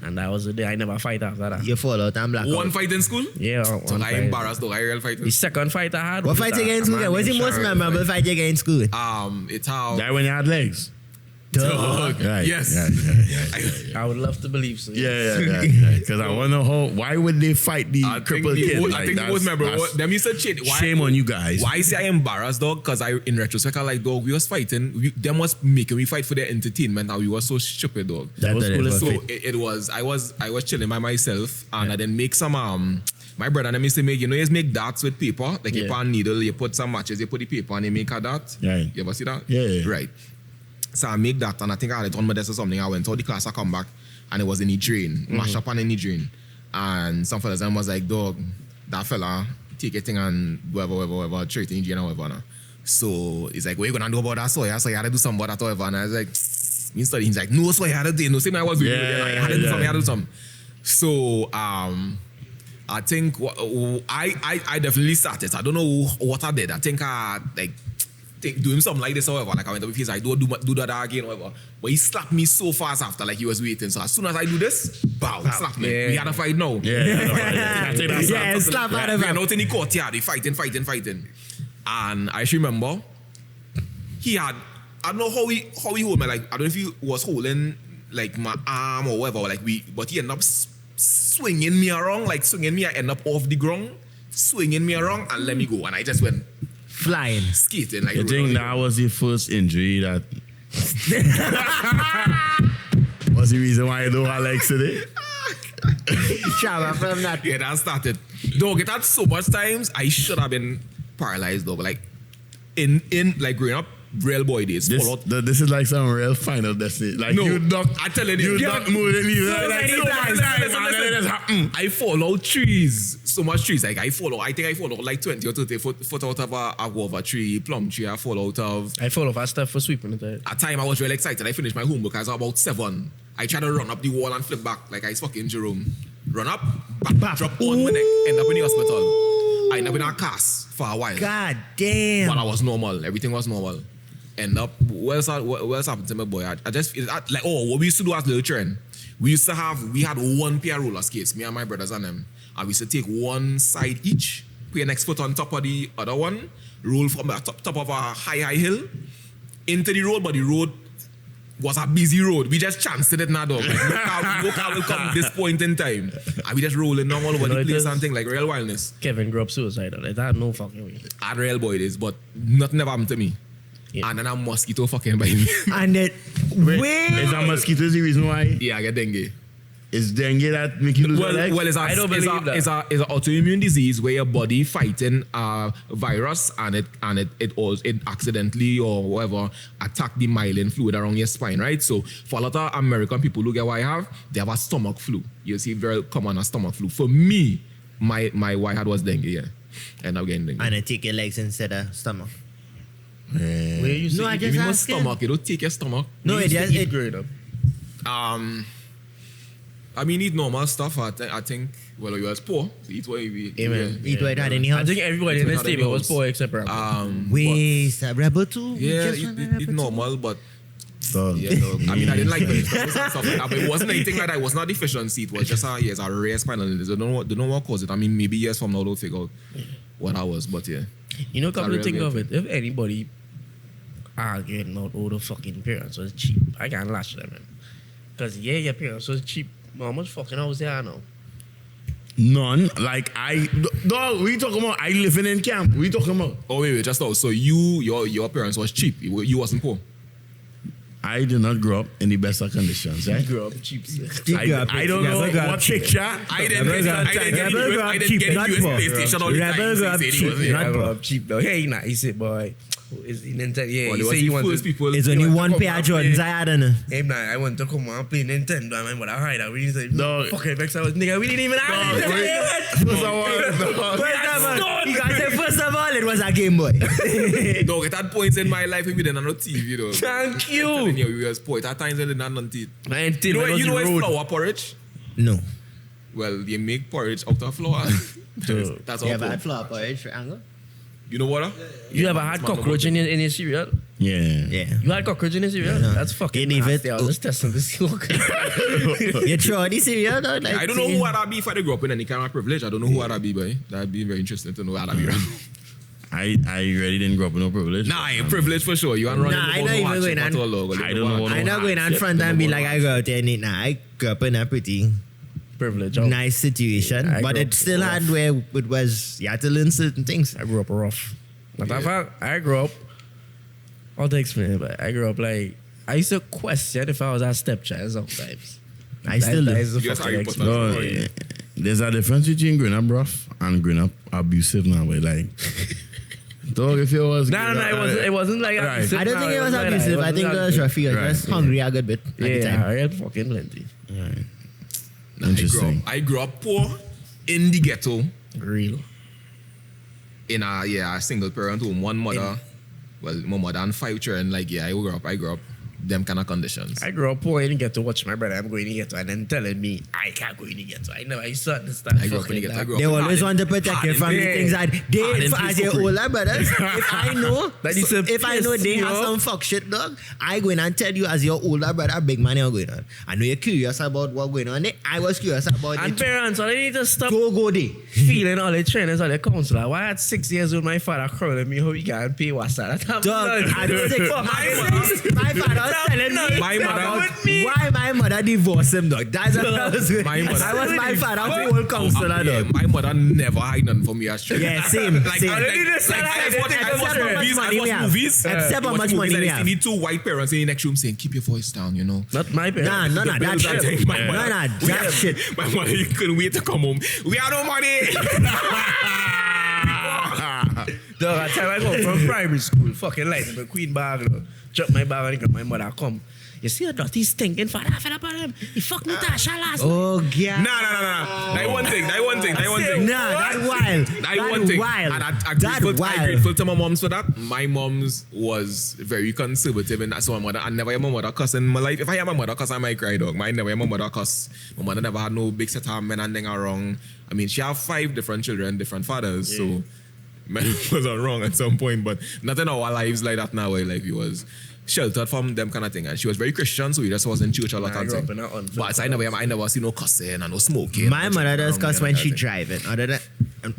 And that was the day I never fight after that. You fall out and black one out. fight in school. Yeah, So one I fight. embarrassed though. I real fight. The second fight I had. What was fight with against a school? man What's the named most Sharon. memorable fight against school? It's how. That when you had legs. Dog. Right. Yes. Yeah. I would love to believe so. Yeah. Because I want to know why would they fight the I think crippled kid? I think it was memorable. Them used to change. Shame on you guys. Why say I embarrassed dog? Because I, in retrospect, I like dog. We was fighting. Them was making me fight for their entertainment. And we was so stupid dog. That was cool as So fuck. it was. I was chilling by myself, and I then make some. My brother and them used to make. You know, you just make darts with paper. Like you Yeah. put a needle, you put some matches, you put the paper, and you make a dart. Right. You ever see that? Yeah. Right. So I make that, and I think I had it on my desk or something. I went to the class, I come back, and it was in the drain, mashed up on in the drain. And some fellas then was like, dog, that fella, take a thing and whatever, throw it in the drain or whatever. So he's like, what you gonna do about that soya? So you had to do something about that or whatever. And I was like, he's like, no, so I had to do, no, same I was doing. I had to do something, I had to do something. So I think I definitely started. I don't know what I did. I think I doing something like this, however, like I went up with his, I don't do that again, however. But he slapped me so fast after, like he was waiting. So as soon as I do this, bow, slap me. Yeah. We had a fight now. Yeah, slap out of We are him. not in the courtyard, they fighting. And I just remember, he had, I don't know how he hold me, like, I don't know if he was holding, like, my arm or whatever, like, but he ended up swinging me around, like, I end up off the ground, swinging me around, and let me go. And I just went Flying. skating, like, You think that was the first injury that was the reason why you don't have legs today? Travel from that. yeah, that started. Dog, it had so much times, I should have been paralyzed, dog. Like, in like, growing up, real boy days, This, fall out. this is like some real Final Destiny. Like No, you duck, I telling you, you yeah. duck, move and leave. So Like, many so times. much time, Listen, and then it just happen. I fall out trees. So much trees. Like I think I fall out like 20 or 30 foot out of a guava tree, plum tree. I fall out of. I fall off stuff for sweeping it. At time I was really excited. I finished my homework. I was about 7. I tried to run up the wall and flip back like I was fucking Jerome. Run up, back, drop on my neck, end up in the hospital. I ended up in a cast for a while. God damn. But I was normal. Everything was normal. End up, what else happened to my boy? I just, like, what we used to do as little children, we had one pair of roller skates, me and my brothers and them. And we used to take one side each, put your next foot on top of the other one, roll from the top of a high hill into the road, but the road was a busy road. We just chanced it now, dog. Like, no car will come this point in time. And we just rolling down all over the place and thing, like real wildness. Kevin grew up suicidal. Like, that no fucking way. I had real boy this, but nothing ever happened to me. Yeah. And then a mosquito fucking bite me. And it. Is that mosquitoes the reason why? Yeah, I get dengue. Is dengue that make you lose your legs? Well, I don't believe that. It's an autoimmune disease where your body fighting a virus and it accidentally or whatever attack the myelin fluid around your spine, right? So for a lot of American people who get what I have, they have a stomach flu. You see very common a stomach flu. For me, my what I had was dengue, yeah. And I'm getting dengue. And it take your legs instead of stomach. Where you see No, I it? just Even asked him. stomach, you don't take your stomach. No, You it used to just. eat growing up. I mean, eat normal stuff. I think, well, you was poor. So eat what you eat. Amen. Eat what it had in the I house. think everybody in It's this not in table the was house. poor except Ram. Wait, is that rebel too? Yeah, Just want a eat rebel too? normal, but So, yeah, no. I mean, I didn't like vegetables and stuff like that, but it wasn't anything like that. It was not deficiency. It was just it's a rare spinal illness. I don't know what caused it. I mean, maybe years from now they'll figure out what I was, but yeah. You know, come It's a to think real of it, if anybody arguing about all the fucking parents was cheap, I can't lash them, man. Because, yeah, your parents was cheap. How much fucking house they are now? none. Like dog, we talking about I living in camp. We talking about Oh wait, just now. So your parents was cheap. You wasn't poor. I did not grow up in the best of conditions, right? Grew up cheap. I don't know what picture. I didn't get US PlayStation all the time. Rebel grew up cheap though. Hey, nah, he said, boy. Is the Nintendo? Yeah, he say he wants people. It's only one pair of Jordans I had, and hey, nah, I want to come and play Nintendo. I mean, but I hide. I really say, No. fuck it, Vex. I was nigga. We didn't even have it. you guys say first of all, it was a Game Boy. Dog, it had points in my life when we didn't have no TV, though. Thank you. Telling you, we was poor. At times when they didn't have none teeth. You know it's flour porridge? No. Well, you make porridge out of flour. That's all. You ever had flour porridge, Angle? You know what? You ever had cockroach in your cereal? Yeah. Yeah. You had cockroach in your cereal? No. That's fucking You leave nasty. it. I was just testing to see what You throw this cereal, though? Like, I don't know who I'd be if I grew up in any kind of privilege. I don't know who I'd be, boy. That'd be very interesting to know who I'd be. I really didn't grow up with no privilege. Nah, privilege for sure. You aren't running Nah, I know even going on. I don't know. I'm not going on front and be like, I grew up there. Nah, I grew up in a pretty privilege. nice situation. I But grew it up still rough. had where it was, you had to learn certain things. I grew up rough. Matter of fact, I grew up, I'll explain it, but I grew up like, I used to question if I was a stepchild sometimes. I still That do. is the Yes, fucking Harry Potter. experience. No, there's a difference between growing up rough and growing up abusive now. But like, dog, if it was No, it wasn't like Right. abusive. I don't think it was like abusive. I think it was rough. I was Right. just hungry a good bit at the Yeah, time. I had fucking plenty. Interesting. I grew up poor in the ghetto Real. in a single parent home, one mother. Well, my mother and 5 children. Like, yeah, I grew up them kind of conditions. I grew up poor. I didn't get to watch my brother. I'm going to get to, and then telling me I can't go in the ghetto. I never used to understand. I grew up in the ghetto. I grew up They in always Harlem. want to protect you from the Yeah. things that they, Harlem as place your for free. older brothers, if I know, That is a if I know they piss have me some off. fuck shit, dog, I go in and tell you as your older brother, big man, you're going on. I know you're curious about what's going on there. I was curious about And it. parents, so they need to stop Go there. feeling all the trainers all the counselor. Why at 6 years old my father calling me how he can't pay what's that? Dog, I don't think my father was telling me My mother- with me. why my mother divorced him, dog. That's what I was going. My mother- I was my father whole counselor, Yeah, dog. my mother never hide nothing from me as straight. Yeah, same. Like, same. I watch movies. Except how much money we and I have. see 2 white parents in the next room saying, keep your voice down, you know. Not my parents. Nah, that bills are shit. taken by Nah, mother. that shit. My mother, you couldn't wait to come home. We have no money. Dog, I tell you, I go from primary school, fucking like the Queen bag, drop my bag and my mother come. You see a dirty stinking father fell upon him. He fucked Natasha last night. Oh, yeah. Nah. That one thing. Nah, that wild. That one thing. Wild. And I'm That wild. grateful to my moms for that. My mom's was very conservative, and that's why my mother. I never hear my mother cuss in my life. If I hear my mother cuss, I might cry, dog. I never hear my mother cuss. My mother never had no big set of men and thing wrong. I mean, she have 5 different children, different fathers, so men was wrong at some point. But not in our lives like that now. Like we was sheltered from them kind of thing, and she was very Christian, so we just was in church a lot I of grew up thing. in a unfiltered But I never see no cussing and no smoking. My mother does cuss when she drive. driving. Other than,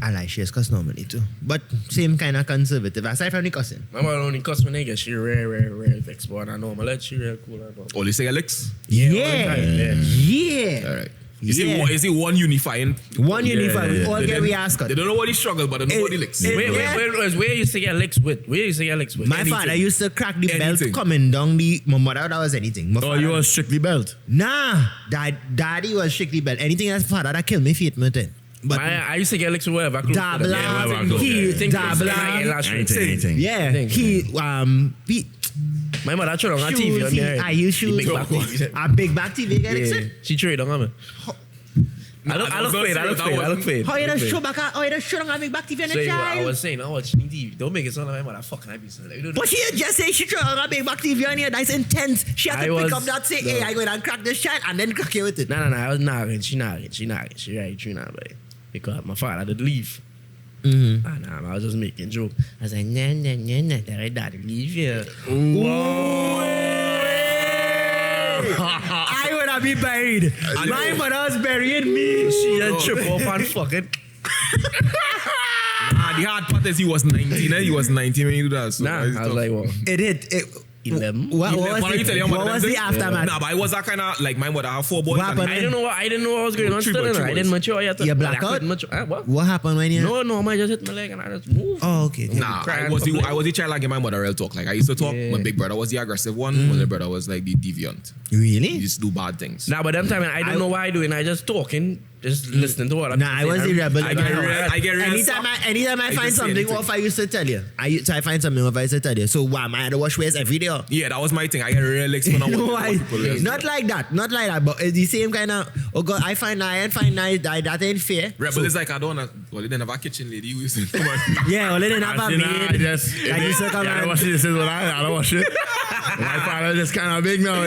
I like she has cuss normally too. But same kind of conservative. Aside from the cussing. My mother only cuss when they get she rare vex, but I know my let she rare cool. Only say Alex. Yeah, Yeah. all the time, Yeah. All right. You Yeah. see one unifying. One uniform. We yeah. all They get don't- we ask her. They don't know what he struggle, but they know what he licks. it- Where you used to get licks with? Where you used to get licks with? My father used to crack the belt Anything. coming down the. My mother, that was anything. My Oh, father- you was strictly belt. Nah. Daddy was strictly belt. Anything that's father that killed me feet, me then. But I used to get licks with whatever. Dabla, whatever, he yeah. dabla. Anything. Yeah, Thing. he My mother tried on her shoes. TV. I use shoes. Big back TV. A big back TV. Get Yeah, it? she tried on me. I look fade. How you don't show back? How you don't show on a big back TV on So the I child? was saying, I watch TV. Don't make it sound like my mother fucking happy. So like, But she just say she throw on a big back TV on here. That's intense. She had to I pick was- up that say, no. hey, I go and crack this child and then crack it with it. No, I was nagging. She nagging. She right true now, but because my father did leave. And I was just making joke. I was like, nah, that daddy leave here. I would have been buried. My mother was burying me. She had trip off and fucking. The hard part is he was 19. He was 19 when he did that. So Nah, I was like, well, It hit. 11. What Why don't you tell your mother was them the things? aftermath? Nah, but I was that kind of like my mother have 4 boys. What and happened? I didn't know what was going on. Three Still, boys. I didn't mature yet. You But black I couldn't out? mature. What? What happened when you? No, I just hit my leg and I just moved. Oh, okay. Nah, Crying I was public. the child like in my mother real talk. Like I used to talk. Yeah. My big brother was the aggressive one. My little brother was like the deviant. He Really? used to do bad things. Nah, but them time I don't know what I doing. I just talking, just listening to what I'm Nah, I was the rebel. I get real Anytime I I find just say something anything. off, I used to tell you. I find something off, I used to tell you. So why am I had to wash ways every day? Yeah, that was my thing. I get real explain No, what people realize. not like that. But it's the same kind of. Oh God, I find that ain't fair. Rebel is like I don't wanna. Well, they didn't have a kitchen lady who used to come on. Yeah, well, they didn't have a I maid. just, I used to come I and- wash it. This is what I don't wash it. My father just kind of big now.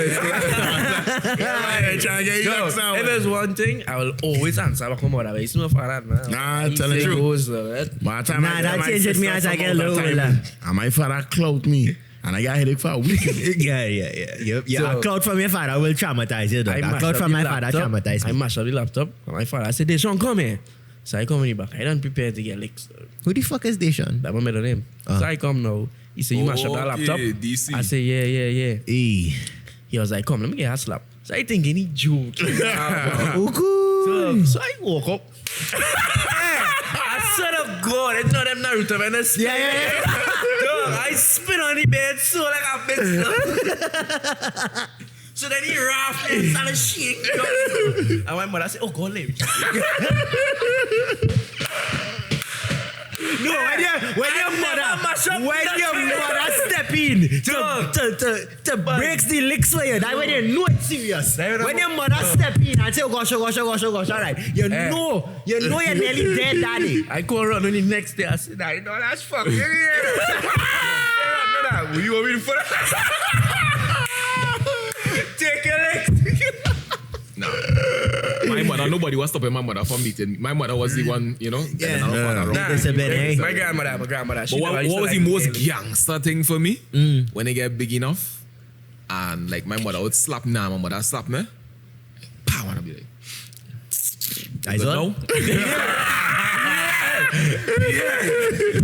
Trying to get you No, up now. if there's one thing, I will always answer back mother. It's my father, man. Nah, tell the truth. Right? That changed me as I get older. And my father clout me. And I got headache for a week. Yeah. So- A cloud from your father will traumatize you. Though. A mash cloud up from the my father laptop. traumatized I me. mash up the laptop. And my father said, Deshaun, come here. So I come in the back. I don't prepare to get licks. Who the fuck is Deshaun? That's my middle name. So I come now. He said, you mash up that Okay, laptop? DC. I say, yeah. Hey. He was like, come, let me get a slap. So I thinking he joking. Uku. So I woke up. I swear to God, it's not them Naruto, man. Yeah. Dog, I spin on the bed so like a bitch. So then he roughed and started shaking. And my mother said, oh God, let me. No, when your mother step in to breaks the licks for you, that when you know it's serious. When your mother step in and say, oh gosh, all right, you know you're nearly dead, daddy. I go around on the next day. I said, nah, you know, that's fucking Will you want me to put take your leg? Nah. My mother, nobody was stopping my mother from beating me. My mother was the one, you know, getting her father wrong. It's a bit, eh? My grandmother. But what was the most gangster thing for me? When they get big enough and like my mother would slap me, my mother slap me. Pow, and I'd be like, Eyes good on?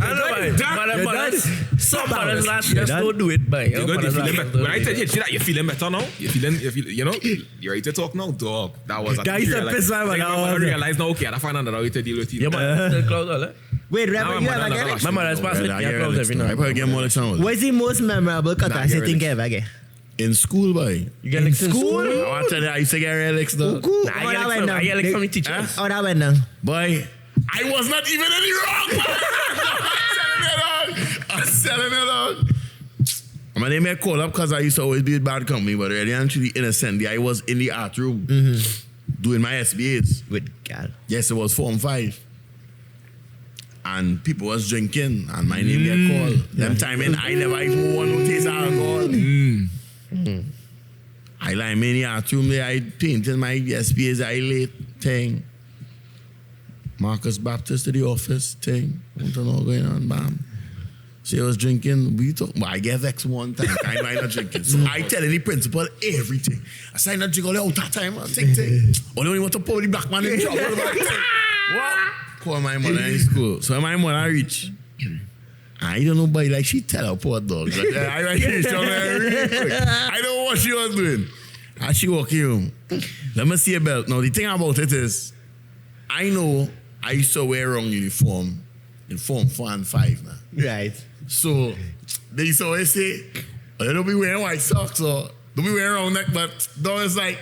I know, but some mothers last just don't do it, but you feeling better. When I tell you that, you're feeling better now. You feel, you know, you're ready to talk now, dog. That was That used to piss my mother off. I realized now, okay, I find another way to deal with it. your mother still close, all right? Wait, Now Rebel, my you mother ever never get it? lost My mother's passed I me close every I night. probably get more like someone. What's the most memorable cut I think you ever get? In school, boy. You get licks in school? I want to tell you, I used to get relics though. Cool. Nah, I get licks from the teachers. Oh, that went down. Boy, I was not even in the wrong. I'm selling it on. My name may call up because I used to always be with bad company, but really actually innocently, I was in the art room doing my SBAs. With God. Yes, it was Form 5. And people was drinking and my name get called. Them time in, I never even want to taste alcohol. I like in the art room there, I painted my SBAs, I late thing. Marcus Baptist to the office thing. Want to know what's going on, bam. She was drinking. We talk. Well, I get vexed one time. I know I'm not drinking. So I telling the principal everything. I say I not drink all that time. Ting. Only want to pull the black man in trouble. What? Call my mother in school. So my mother reach. I don't know, but like she tell her poor dog. Like, I don't know what she was doing. And she walking home. Let me see a belt. Now the thing about it is, I know I used to wear wrong uniform in Form 4 and 5 now. Right. So they used to always say, oh, you don't be wearing white socks or don't be wearing round neck, but though it's like,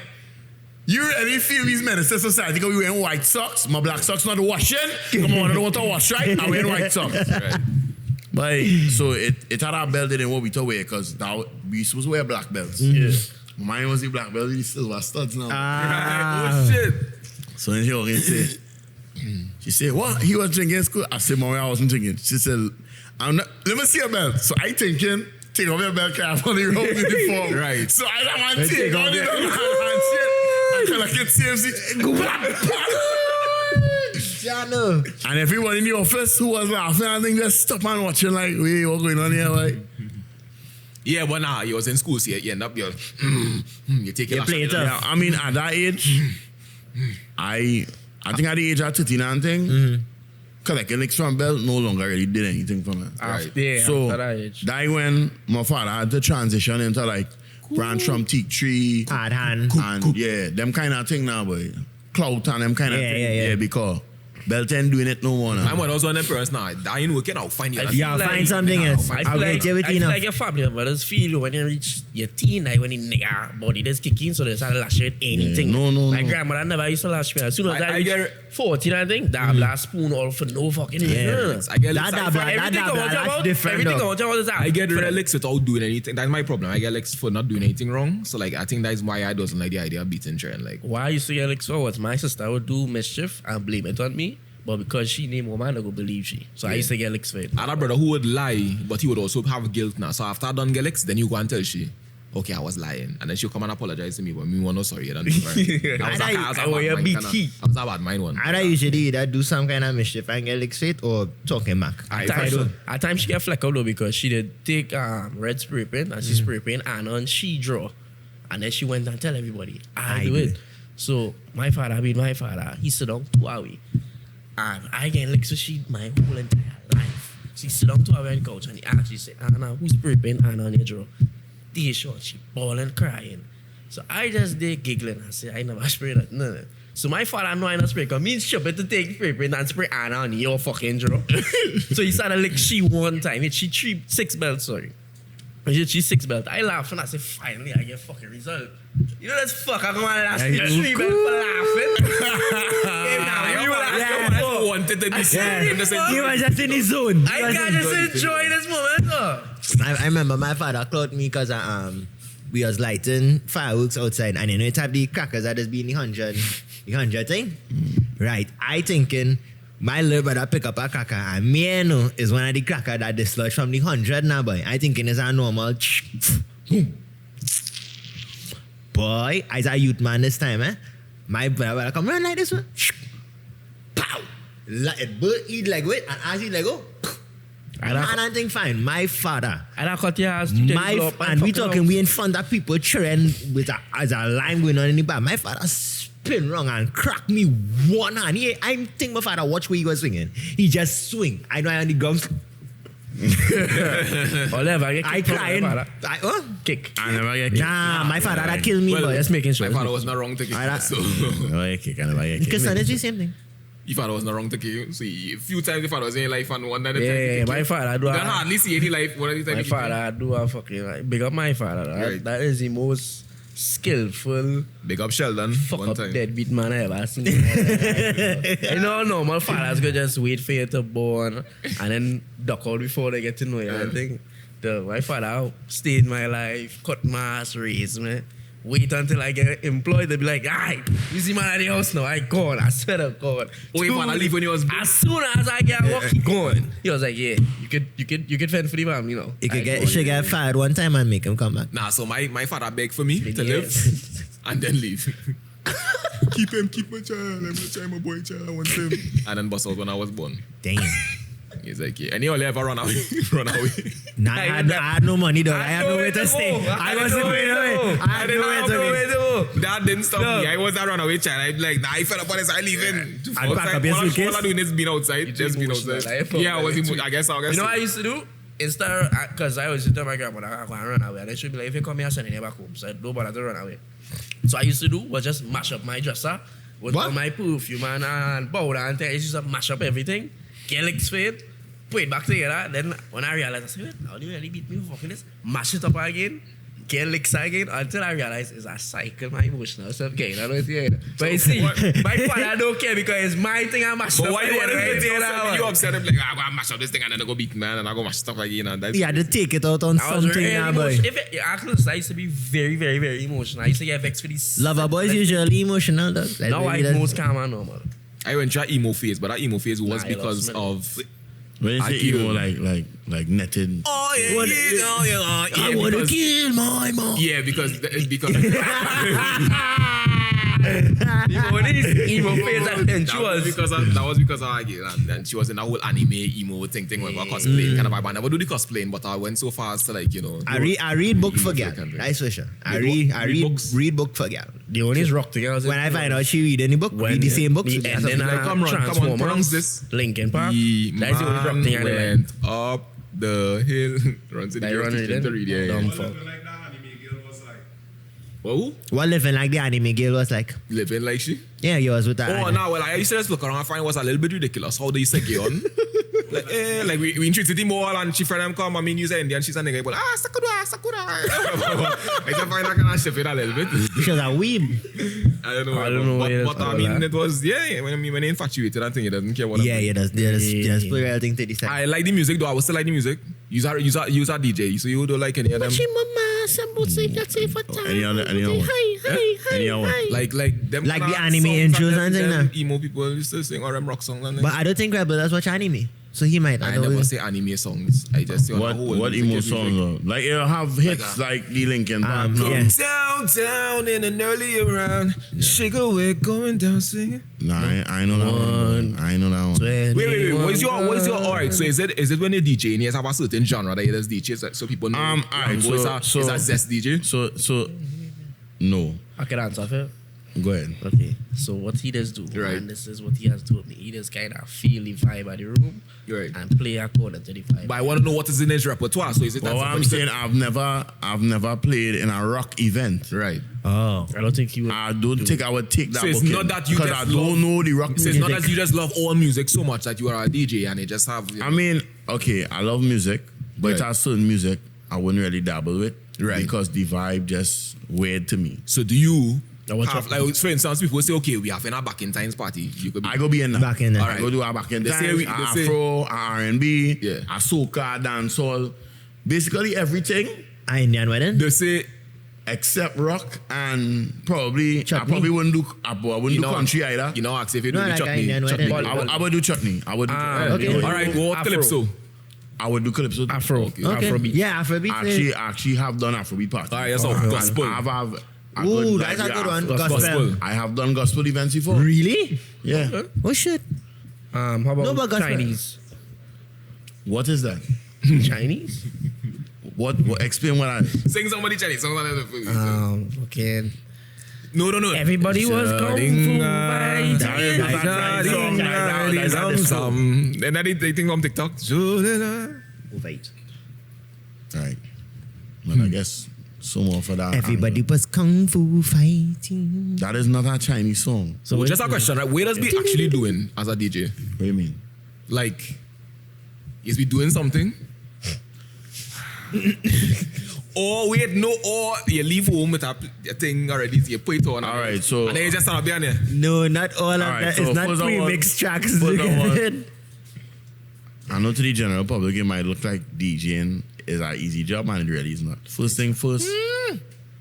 you really feel these men in society because we wearing white socks, my black socks not washing. Come on, I don't want to wash, right? I'm wearing white socks. Right. But so it had our belt in what we to wear because now we supposed to wear black belts. Yeah. Mine was the black belt, the silver studs now. Oh shit. So then she walked in and said, she said, what? He was drinking in school? I said, Mommy, I wasn't drinking. She said, let me see your belt. So I thinking, take off your belt, carry on the road uniform. Right. So I don't want to take off the belt and shit. I feel like it saves it. And everyone in the office who was laughing, I think just stop and watching like, wait, what's going on here? Like, yeah, but nah, you was in school, so you end up, you take your play it last- up. yeah, I mean, at that age, I think at the age of 13 and thing, collecting licks from belt, no longer really did anything for me. Right. Yeah, So after that age. that when my father had to transition into like branch from teak tree Hard hand. and yeah, them kind of thing now, boy. Clout and them kind of Yeah, thing. yeah, yeah. Because belt ain't doing it no more now. I'm one also on them parents now. I ain't working out. Find you. Yeah, find something else. I I'll feel get you with I feel enough. like your family members feel when you reach your teen, like when you nigga body just kick in, so they start lash you with anything. Yeah, no. My grandmother never used to lash me. As soon as I I get reach it. 14, I think, that last spoon all for no fucking reason. I get That licks. dabla, that's different. Everything though. I want to is I get licks without doing anything. That's my problem. I get licks for not doing anything wrong. So like I think that's why I doesn't like the idea of beating trend. Like Why I used to get licks for what? My sister would do mischief and blame it on me, but because she named woman, I go believe she. So I used to get licks for it. I had a brother who would lie, but he would also have guilt now. So after I done get licks, then you go and tell she, okay, I was lying. And then she'll come and apologize to me, but me want no sorry. I don't know. I was a bad mind one. Either usually either do some kind of mischief and get licked straight or talking back. At times she get fleck up though because she did take red spray paint and she spray paint and on she draw. And then she went and tell everybody, I do it. So my father being my father, he sit down 2 hours. And I get licked so she my whole entire life. She sit down 2 hours on the couch and he actually say, Anna, who's spray paint Anna on your draw? Day short, she bawling, crying. So I just did giggling and say, I never spray that. No. So my father know I not spray because me stupid to take spray paint and spray Anna on your fucking draw. So he started lick she one time. She 6 belts, sorry. She 6 belt. I laugh and I say, finally, I get fucking result. You know this fuck, I'm gonna last me 3 belt for laughing. I wanted to be serious. He was just in his zone. I can't just enjoy this moment. I remember my father caught me because we was lighting fireworks outside and you know it have the crackers that just be in the 100 thing. Right. I thinking my little brother pick up a cracker and me you know is one of the cracker that dislodge from the 100 now boy. I thinking it's a normal boy, as a youth man this time, my brother come run like this one. Pow! It burst, eat like wait, and as he like go. And I think fine. My father. And I cut your ass. And we talking, we in front of people cheering with as a line going on in the back. My father spin wrong and crack me one hand. I think my father watch where he was swinging. He just swing. I know I on the gums. I crying. Kick. I never get kicked. Nah, my father that killed me. Well, But Just making sure. My father was not wrong to kick you. So never get kicked. I never get kicked. because it's the same thing. your father was not wrong to kick you. So a few times your father was in life and one time Yeah, my father I do. You can hardly see any life one of the time. My father I do a fucking like, big up my father. Right. That is the most skillful Big up Sheldon. fuck one up time. deadbeat man I ever seen. You know, normal fathers could just wait for you to born and then duck out before they get to know you. I think my father stayed my life, cut my ass, raised me. Wait until I get employed. They be like, "Alright, you see man at the house now. I gone. I swear to God." Oh, your father leave when he was As soon as I get work, he gone. He was like, "Yeah, you could fend for the man, you know." You could get fired one time and make him come back. Nah, so my father begged for me to Yeah. live and then leave. keep my child. I'm try my boy child. I want him. And then bust out when I was born. Damn. He's like, yeah. And he only ever run away. run away. Nah, I had no money though. I had nowhere to stay. I was nowhere to go. I had nowhere to go. That didn't stop me. I was a runaway child. I'd be like, nah, I fell upon this. I leaving. And pack up your suitcase? All I doing is being outside. Just being outside. Yeah, I was I guess. You know what I used to do? Instead, because I was tell my grandmother, I'm going to run away. And then she'd be like, if you come here, send you back home. So I don't bother to run away. So I used to do was just mash up my dresser with all my perfume and powder and things. I used to mash up everything, get licks fade, put it back together. Then when I realized, I said, wait, now do you really beat me for fucking this? Mash it up again, get licks again, until I realized it's a cycle, my emotional self-care. I don't know if you hear that. But you see, my father don't care because it's my thing I mash up. But why you want to right get you upset? I'm like, I'm going to mash up this thing and then I go beat man and I go mash stuff again. And that's You had to take it out on I was something really now, boy. I used to be very, very, very emotional. I used to get vexed for these. Lover boys usually emotional, dog. Like, Now really I'm most calm and normal. I went through an emo phase, but that emo phase was Nah, because I love of... When you I say kill. emo, like netted. Oh, yeah, I want to kill my mom. Yeah, because The only emo phase and then she was. That was because I and she was in that whole anime emo thing when we were cosplaying. Kind of I never do the cosplaying, but I went so fast to like, you know. I read book for girl. That's for sure. I read book for girl. The only is rock together. When I find out she read any book, read the same book. And then come on, pronounce this. Linkin Park. That's the only rock thing I went up the hill. Runs in the read. Living like that anime girl was like. Whoa? What living like the anime girl was like? Living like she? Yeah, you was with that. Oh, no, well, I used to just look around and find it was a little bit ridiculous how they used to get on. like we in City Mall and she friend them come, I mean, you say Indian, she's a nigga, but Sakura. I just find that kind of shit a little bit. Because a weeb. I don't know. But I mean, it was, when you're infatuated and thing, it doesn't care what Yeah, just put everything to the side. I like the music, though. I would still like the music. Use a DJ, so you don't like any of them. Any other one? Like them Like kinda the anime songs intros and them thing, emo people used to sing or them rock songs and But I don't think Rebel does watch anime. So he might. I never say anime songs. I just say What emo song though? Like it'll have hits like the Linkin Park. No. yeah. Down in an early round, shake away, going down singing. Nah, I know that one. I know that one. Wait. What is your alright? So is it when you're DJing, you have a certain genre that you just DJ so people know? Alright, so is that Zest DJ? So no. I can answer for it. Go ahead. Okay, so what he does do, Right. and this is what he has told me, he does kind of feel the vibe of the room Right. and play according to the vibe. But I want to know what is in his repertoire. So is it Well, that what I'm saying, I've never played in a rock event. right? Oh. I don't think he would. I don't think I would take that. So it's booking not that you because just I don't know the rock So it's music. not that you just love all music so much that you are a DJ and you just have. I mean, okay, I love music, but Right. there's certain music I wouldn't really dabble with, Right. Because the vibe just weird to me. So do you what's have, up? like, for instance, people say, okay, we have in a back in times party. You could be, I go be in that. Back in there. I go do a back in They say time, we- a they say- Afro, a R&B, Yeah. a soca, dancehall, basically everything A Indian wedding? they say, except rock and probably Chutney. I probably wouldn't do country either. you know, ask if you do No, the like chutney. Indian chutney. wedding. I would do chutney. I would do okay. All right, go what Afro. calypso. I would do calypso. Afro. Okay. Okay. Afrobeat. Yeah, Afrobeat. I actually have done Afrobeat party. All right, that's all. Gospel. Ooh, that's a good one. Gospel. I have done gospel events before. Really? Yeah. Oh shit. How about No, but gospel. Chinese? What is that? Chinese? What explain what I Sing somebody Chinese song. Okay. No. Everybody was kung fu fighting. And then they think on TikTok. Wait. Right. Well, I guess so more for that. Everybody was kung fu fighting. That is not a Chinese song. So just a question, right? Where does we actually doing as a DJ? What do you mean? Like, is we doing something? Or wait, no, or you leave home with a thing already, so you put it on. All right, so and then you just stand up behind there. No, not all of All right, that. so It's not first of all- pre-mixed tracks. first of all- I know to the general public it might look like DJing is an easy job, and it really is not. First thing first,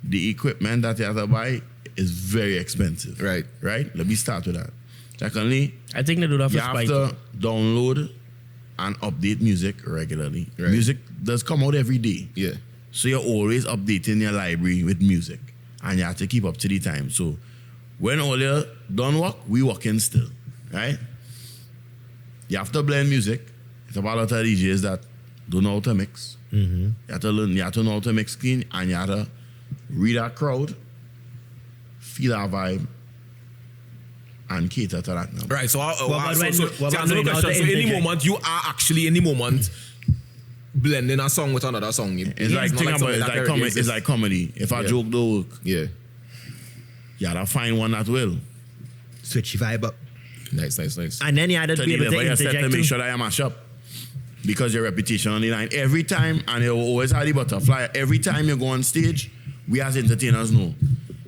the equipment that you have to buy is very expensive. Right. Right? Let me start with that. Secondly, I think they do that for you have spite. to download and update music regularly. Right. Music does come out every day. Yeah. So you're always updating your library with music. And you have to keep up to the time. So when all you're done work, we working still. Right? You have to blend music. It's about a lot of DJs that don't know how to mix. Mm-hmm. You have to learn, you have to know how to mix clean, and you have to read our crowd, feel our vibe, and cater to that now. Right. So, What so about answer the when question. you know So how to any interject? moment you are actually blending a song with another song. It's like, think about it, it's like comedy. If a Yeah. joke don't work, Yeah. you have to find one that will. Switch your vibe up. Nice. And then you had to To be able to deliver your set to interject make too. sure that you mash up. Because your reputation on the line. Every time, and you always have the butterfly, every time you go on stage, we as entertainers know.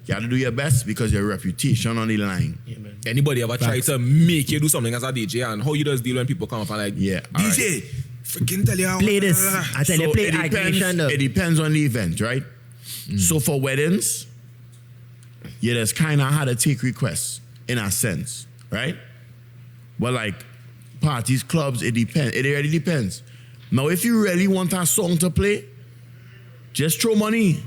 You have to do your best because your reputation on the line. Yeah, man. Anybody ever try to make you do something as a DJ, and how you just deal when people come up and like, Yeah, DJ, freaking tell you how Play this. I tell you, play it aggression though. it depends on the event, right? So for weddings, you just kind of had to take requests in a sense, right? But like parties, clubs, it depends. It really depends. Now, if you really want a song to play, just throw money.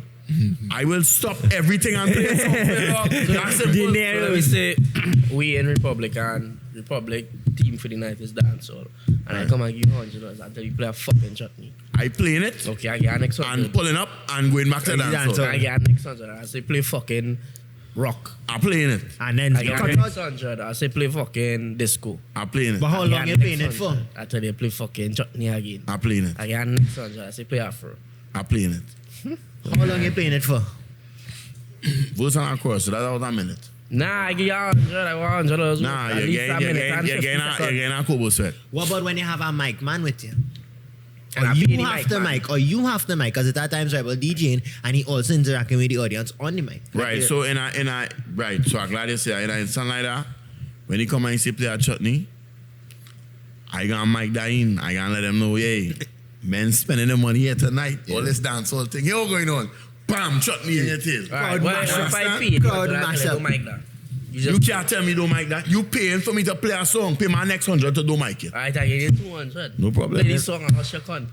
I will stop everything and play a song for you, dog. That's simple. So let me say, we in Republic team for the night is dancehall. And I come and give you $100 until you play a fucking chutney. I playing it Okay, I get an next and 100. pulling up and going back to the dance. I get an next 100. I say play fucking rock. I'm playing it. And then I get cut an out. next 100. I say play fucking disco. I'm playing it. But how I get long an you playing it next for? 100. I tell you play fucking chutney again. I'm playing it. I get an next 100. I say play afro. I'm playing it. How long you playing it for? Verse and chorus, so that's about a minute. Nah, I give you 100. I want $100. Nah, At you're least a minute and 50 seconds. getting a Kobo sweat. What about when you have a mic man with you? And Or I pay you the have mic the man. mic, or you have the mic, because at that times Rebel DJing and he also interacting with the audience on the mic. Right, so right, so I'm glad you say that. In something like that, when he come and say play a chutney, I gonna mic that in. I gonna let them know, hey, men spending the money here tonight. All this dancehall thing, here all going on. Bam, chutney in your tail. Alright, Crowd well, mashup. if I pay, Crowd but I mashup. don't mic that. You can't tell me don't mic that. You paying for me to play a song, pay my next 100 to do mic it. Alright, I give you 200. No problem. Play this song and I'll shake on.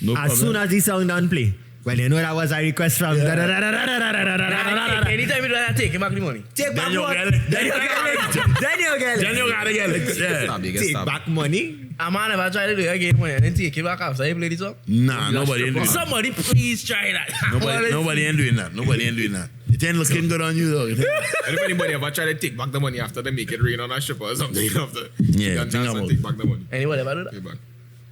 No As problem. soon as the song done play, well, you know that was a request from Anytime you do that, take back the money. Take back Then you money. get it. Then you get it. Then you get Then you it. gotta get it. Yeah. Stop, you get Take stabbed. back money. A man never try to do it again money and then take it back after you play the song. Nah, nobody ain't doing that. Somebody please try that. Nobody ain't doing that. Nobody ain't doing that. It ain't looking good on you though. And if anybody ever try to take back the money after they make it rain on a stripper or something, after Yeah, you can think dance about and it. take back the money. Anybody ever do Pay that? back.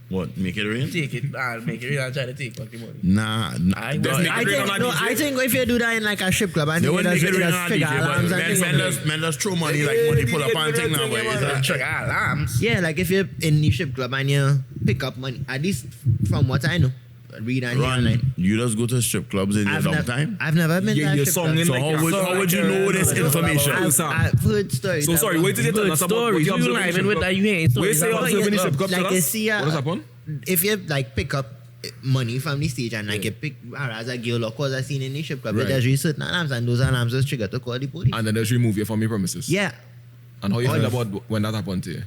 What? Make it rain? Take it and make it real and try to take back the money. Nah. I Just will. make it rain on a DJ. I think if you do that in like a strip club, I They think wouldn't make it rain on a trigger DJ, alarms but and things. men just throw money like money pull up and thing now. But it's a- Trigger alarms. Yeah, like if you're in the strip club and you pick up money, at least from what I know, read and hear Run, online. you just go to strip clubs in your downtime. I've never been to a Your strip song club. in So like how would you know this information? I've heard stories. So sorry, wait till you tell us about what Stories. you You observe in live strip with club. that you ain't Wait, stories. say you about observe in it. the strip club. Like Tell you us. see, What has happened? if you like pick up money from the stage and like you pick as a girl or cause I seen in the strip club, Right. there's really certain alarms and those alarms just trigger to call the police. And then they just remove you from your premises. Yeah, And how you feel about when that happened to you?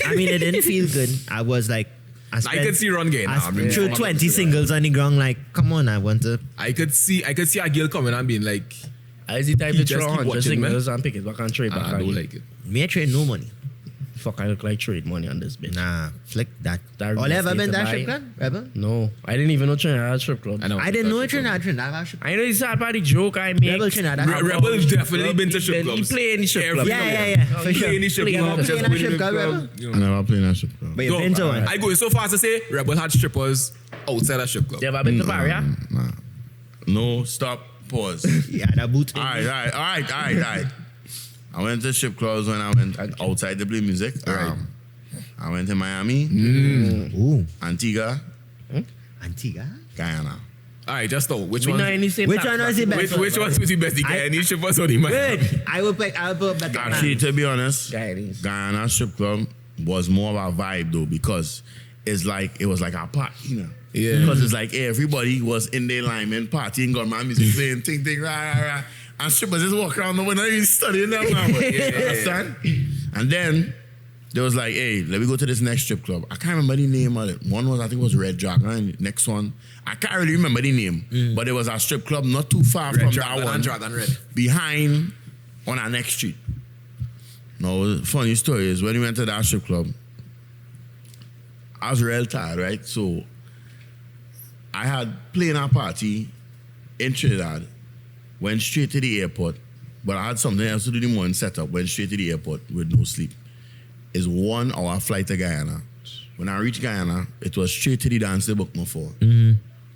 I mean it didn't feel good. I was like, I could see Ron getting I mad. threw 20 singles on the ground. Like, come on, I want to. I could see a girl coming and being like, I see type You to just throw keep 100 watching, man. singles and pick it back and trade back. I don't again. like it. Me, I trade no money. Fuck, I look like trade money on this bitch. Nah, flick that. That All ever real been estate that to strip buy. club? Rebel? No, I didn't even know Trinidad had a strip club. I know. I didn't know Trinidad have a strip club. I know it's sad about the joke I make. Rebel Trinidad. Rebel's definitely been to strip He clubs. play in the strip Every club. Yeah, for He sure. play in the strip Play in club. the just strip win the club, club, Rebel. you I know. never played that strip club. But you've been to one. I go so far as to say Rebel had strippers outside a strip club. You ever been to Barrier? Nah. No, stop, pause. Yeah, that boot. All right. I went to strip clubs when I went outside to play music. Right. I went to Miami, Ooh, Antigua, Antigua. Guyana. All right, just know which We one. not in the same Which tax one was the bracket. best? Which one was the best? The Guyanese strippers or the Miami? Good. I will put better. Actually, to be honest, Guyanese. Guyana strip club was more of a vibe though because it was like a party, you know. Yeah. Because it's like everybody was in their lineman partying, got my music playing, ting, rah. And strippers just walk around, no one even studying them now. Understand? And then they was like, hey, let me go to this next strip club. I can't remember the name of it. One was, I think it was Red Dragon. Next one, I can't really remember the name. But it was a strip club not too far Red from Dragon that one. and Dragon Red. Behind on our next street. Now, the funny story is when we went to that strip club, I was real tired, right? So I had playing a party in Trinidad, went straight to the airport, but I had something else to do in the morning setup, went straight to the airport with no sleep. It's 1 hour flight to Guyana. When I reached Guyana, it was straight to the dance they booked me for.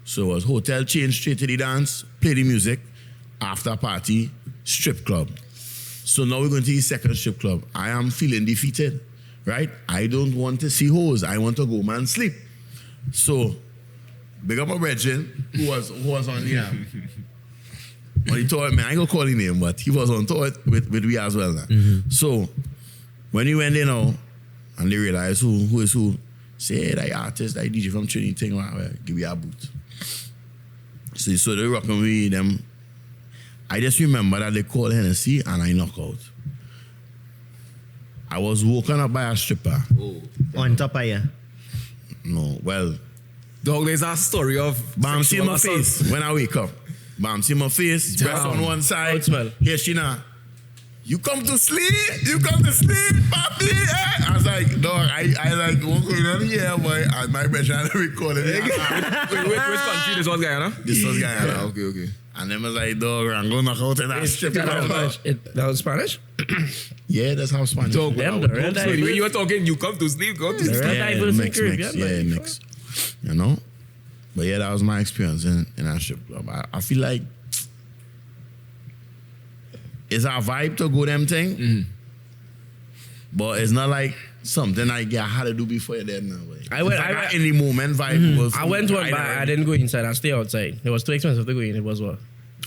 So it was hotel change straight to the dance, play the music, after party, strip club. So now we're going to the second strip club. I am feeling defeated, right? I don't want to see hoes. I want to go man sleep. So, big up a brethren who was on the on the tour, man, I ain't gonna call his name, but he was on tour with we as well now. So, when he went in now, and they realized who is who, say, hey, that artist, that DJ from Trinity thing, well, give you a boot. So they rocking with them. I just remember that they called Hennessy and I knock out. I was woken up by a stripper. On top of you. No, well, Dog, there's a story of bam, see sexual my assault. face when I wake up. Bam, see my face, breast on one How side. it smell? Here she now. You come to sleep? You come to sleep, papi? Eh? I was like, dog, I like, what's going on here, boy? And my best trying to record it. Wait, which country this was Guyana? This was Guyana. Okay. And them was like, dog, I'm going to knock out and I strip it out. That was Spanish? Yeah, that's how Spanish. So, Them, the real so when divers. you were talking, you come to sleep, go to sleep. Real divers in Caribbean. Yeah, mix. You know? But yeah, that was my experience in that strip club. I feel like it's our vibe to go them thing. Mm-hmm. But it's not like something like I had to do before you're dead now. I went- It's like I- a in the moment vibe. Was I went one, but I didn't go inside. I stayed outside. It was too expensive to go in. It was what?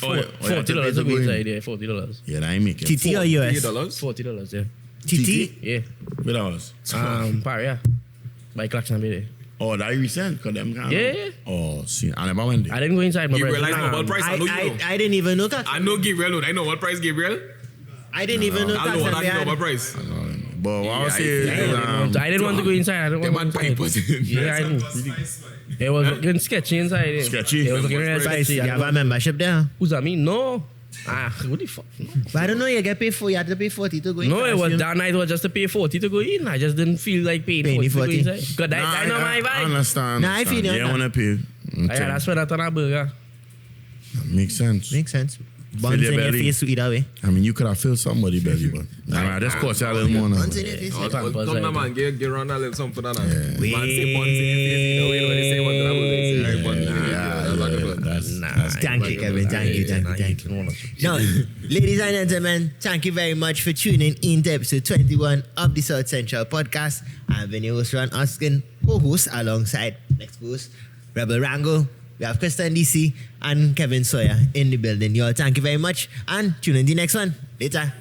Oh, yeah. Oh, yeah, $40 to go inside. Yeah, $40. Yeah, that ain't make it. TT or US? $40? $40. Yeah. TT? Yeah. What that was? Par, yeah. By Claxon Bay there. Oh, that recent? Cause them kind Yeah. Oh, see, I never went there. I didn't go inside. My You brother. realize normal price? I know you know. I didn't even know that. I know Gabriel. I know what price Gabriel. I didn't even know I know that. what normal price. But what I was Yeah, saying is, I didn't want to go inside. I didn't Them want to man go pipe inside. was in. Yeah, I knew. That's nice, man. It was looking sketchy inside. Yeah. Sketchy? It was looking real Price, sketchy. you I have don't a know. membership there. Who's that? Me? No. What the fuck? But I don't know, you get paid for, you had to pay 40 to go in. No, it was costume. that night was just to pay 40 to go in. I just didn't feel like paying Paying 40 to go 40. inside. Because that's not my I vibe. understand. Nah, I feel you on Yeah, I that. want to pay. I had to spend that on a burger. Makes sense. Makes sense. Buns your in your belly. face either way. I mean, you could have filled somebody belly, but I just cost you a little more now. Buns in your face. Oh, like- come now, man. Get around a little something. Man, Yeah. say buns in your face. You know when they say one, they say buns in your face. That's like a bun. That's Thank you, Kevin. Thank you. Now, ladies and gentlemen, thank you very much for tuning in to episode 21 of the South Central Podcast. I've been your host, Ron Oskin, co-host alongside next host, Rebel Rango. We have Christon DC and Kevin Sawyer in the building. Y'all, thank you very much and tune in the next one. Later.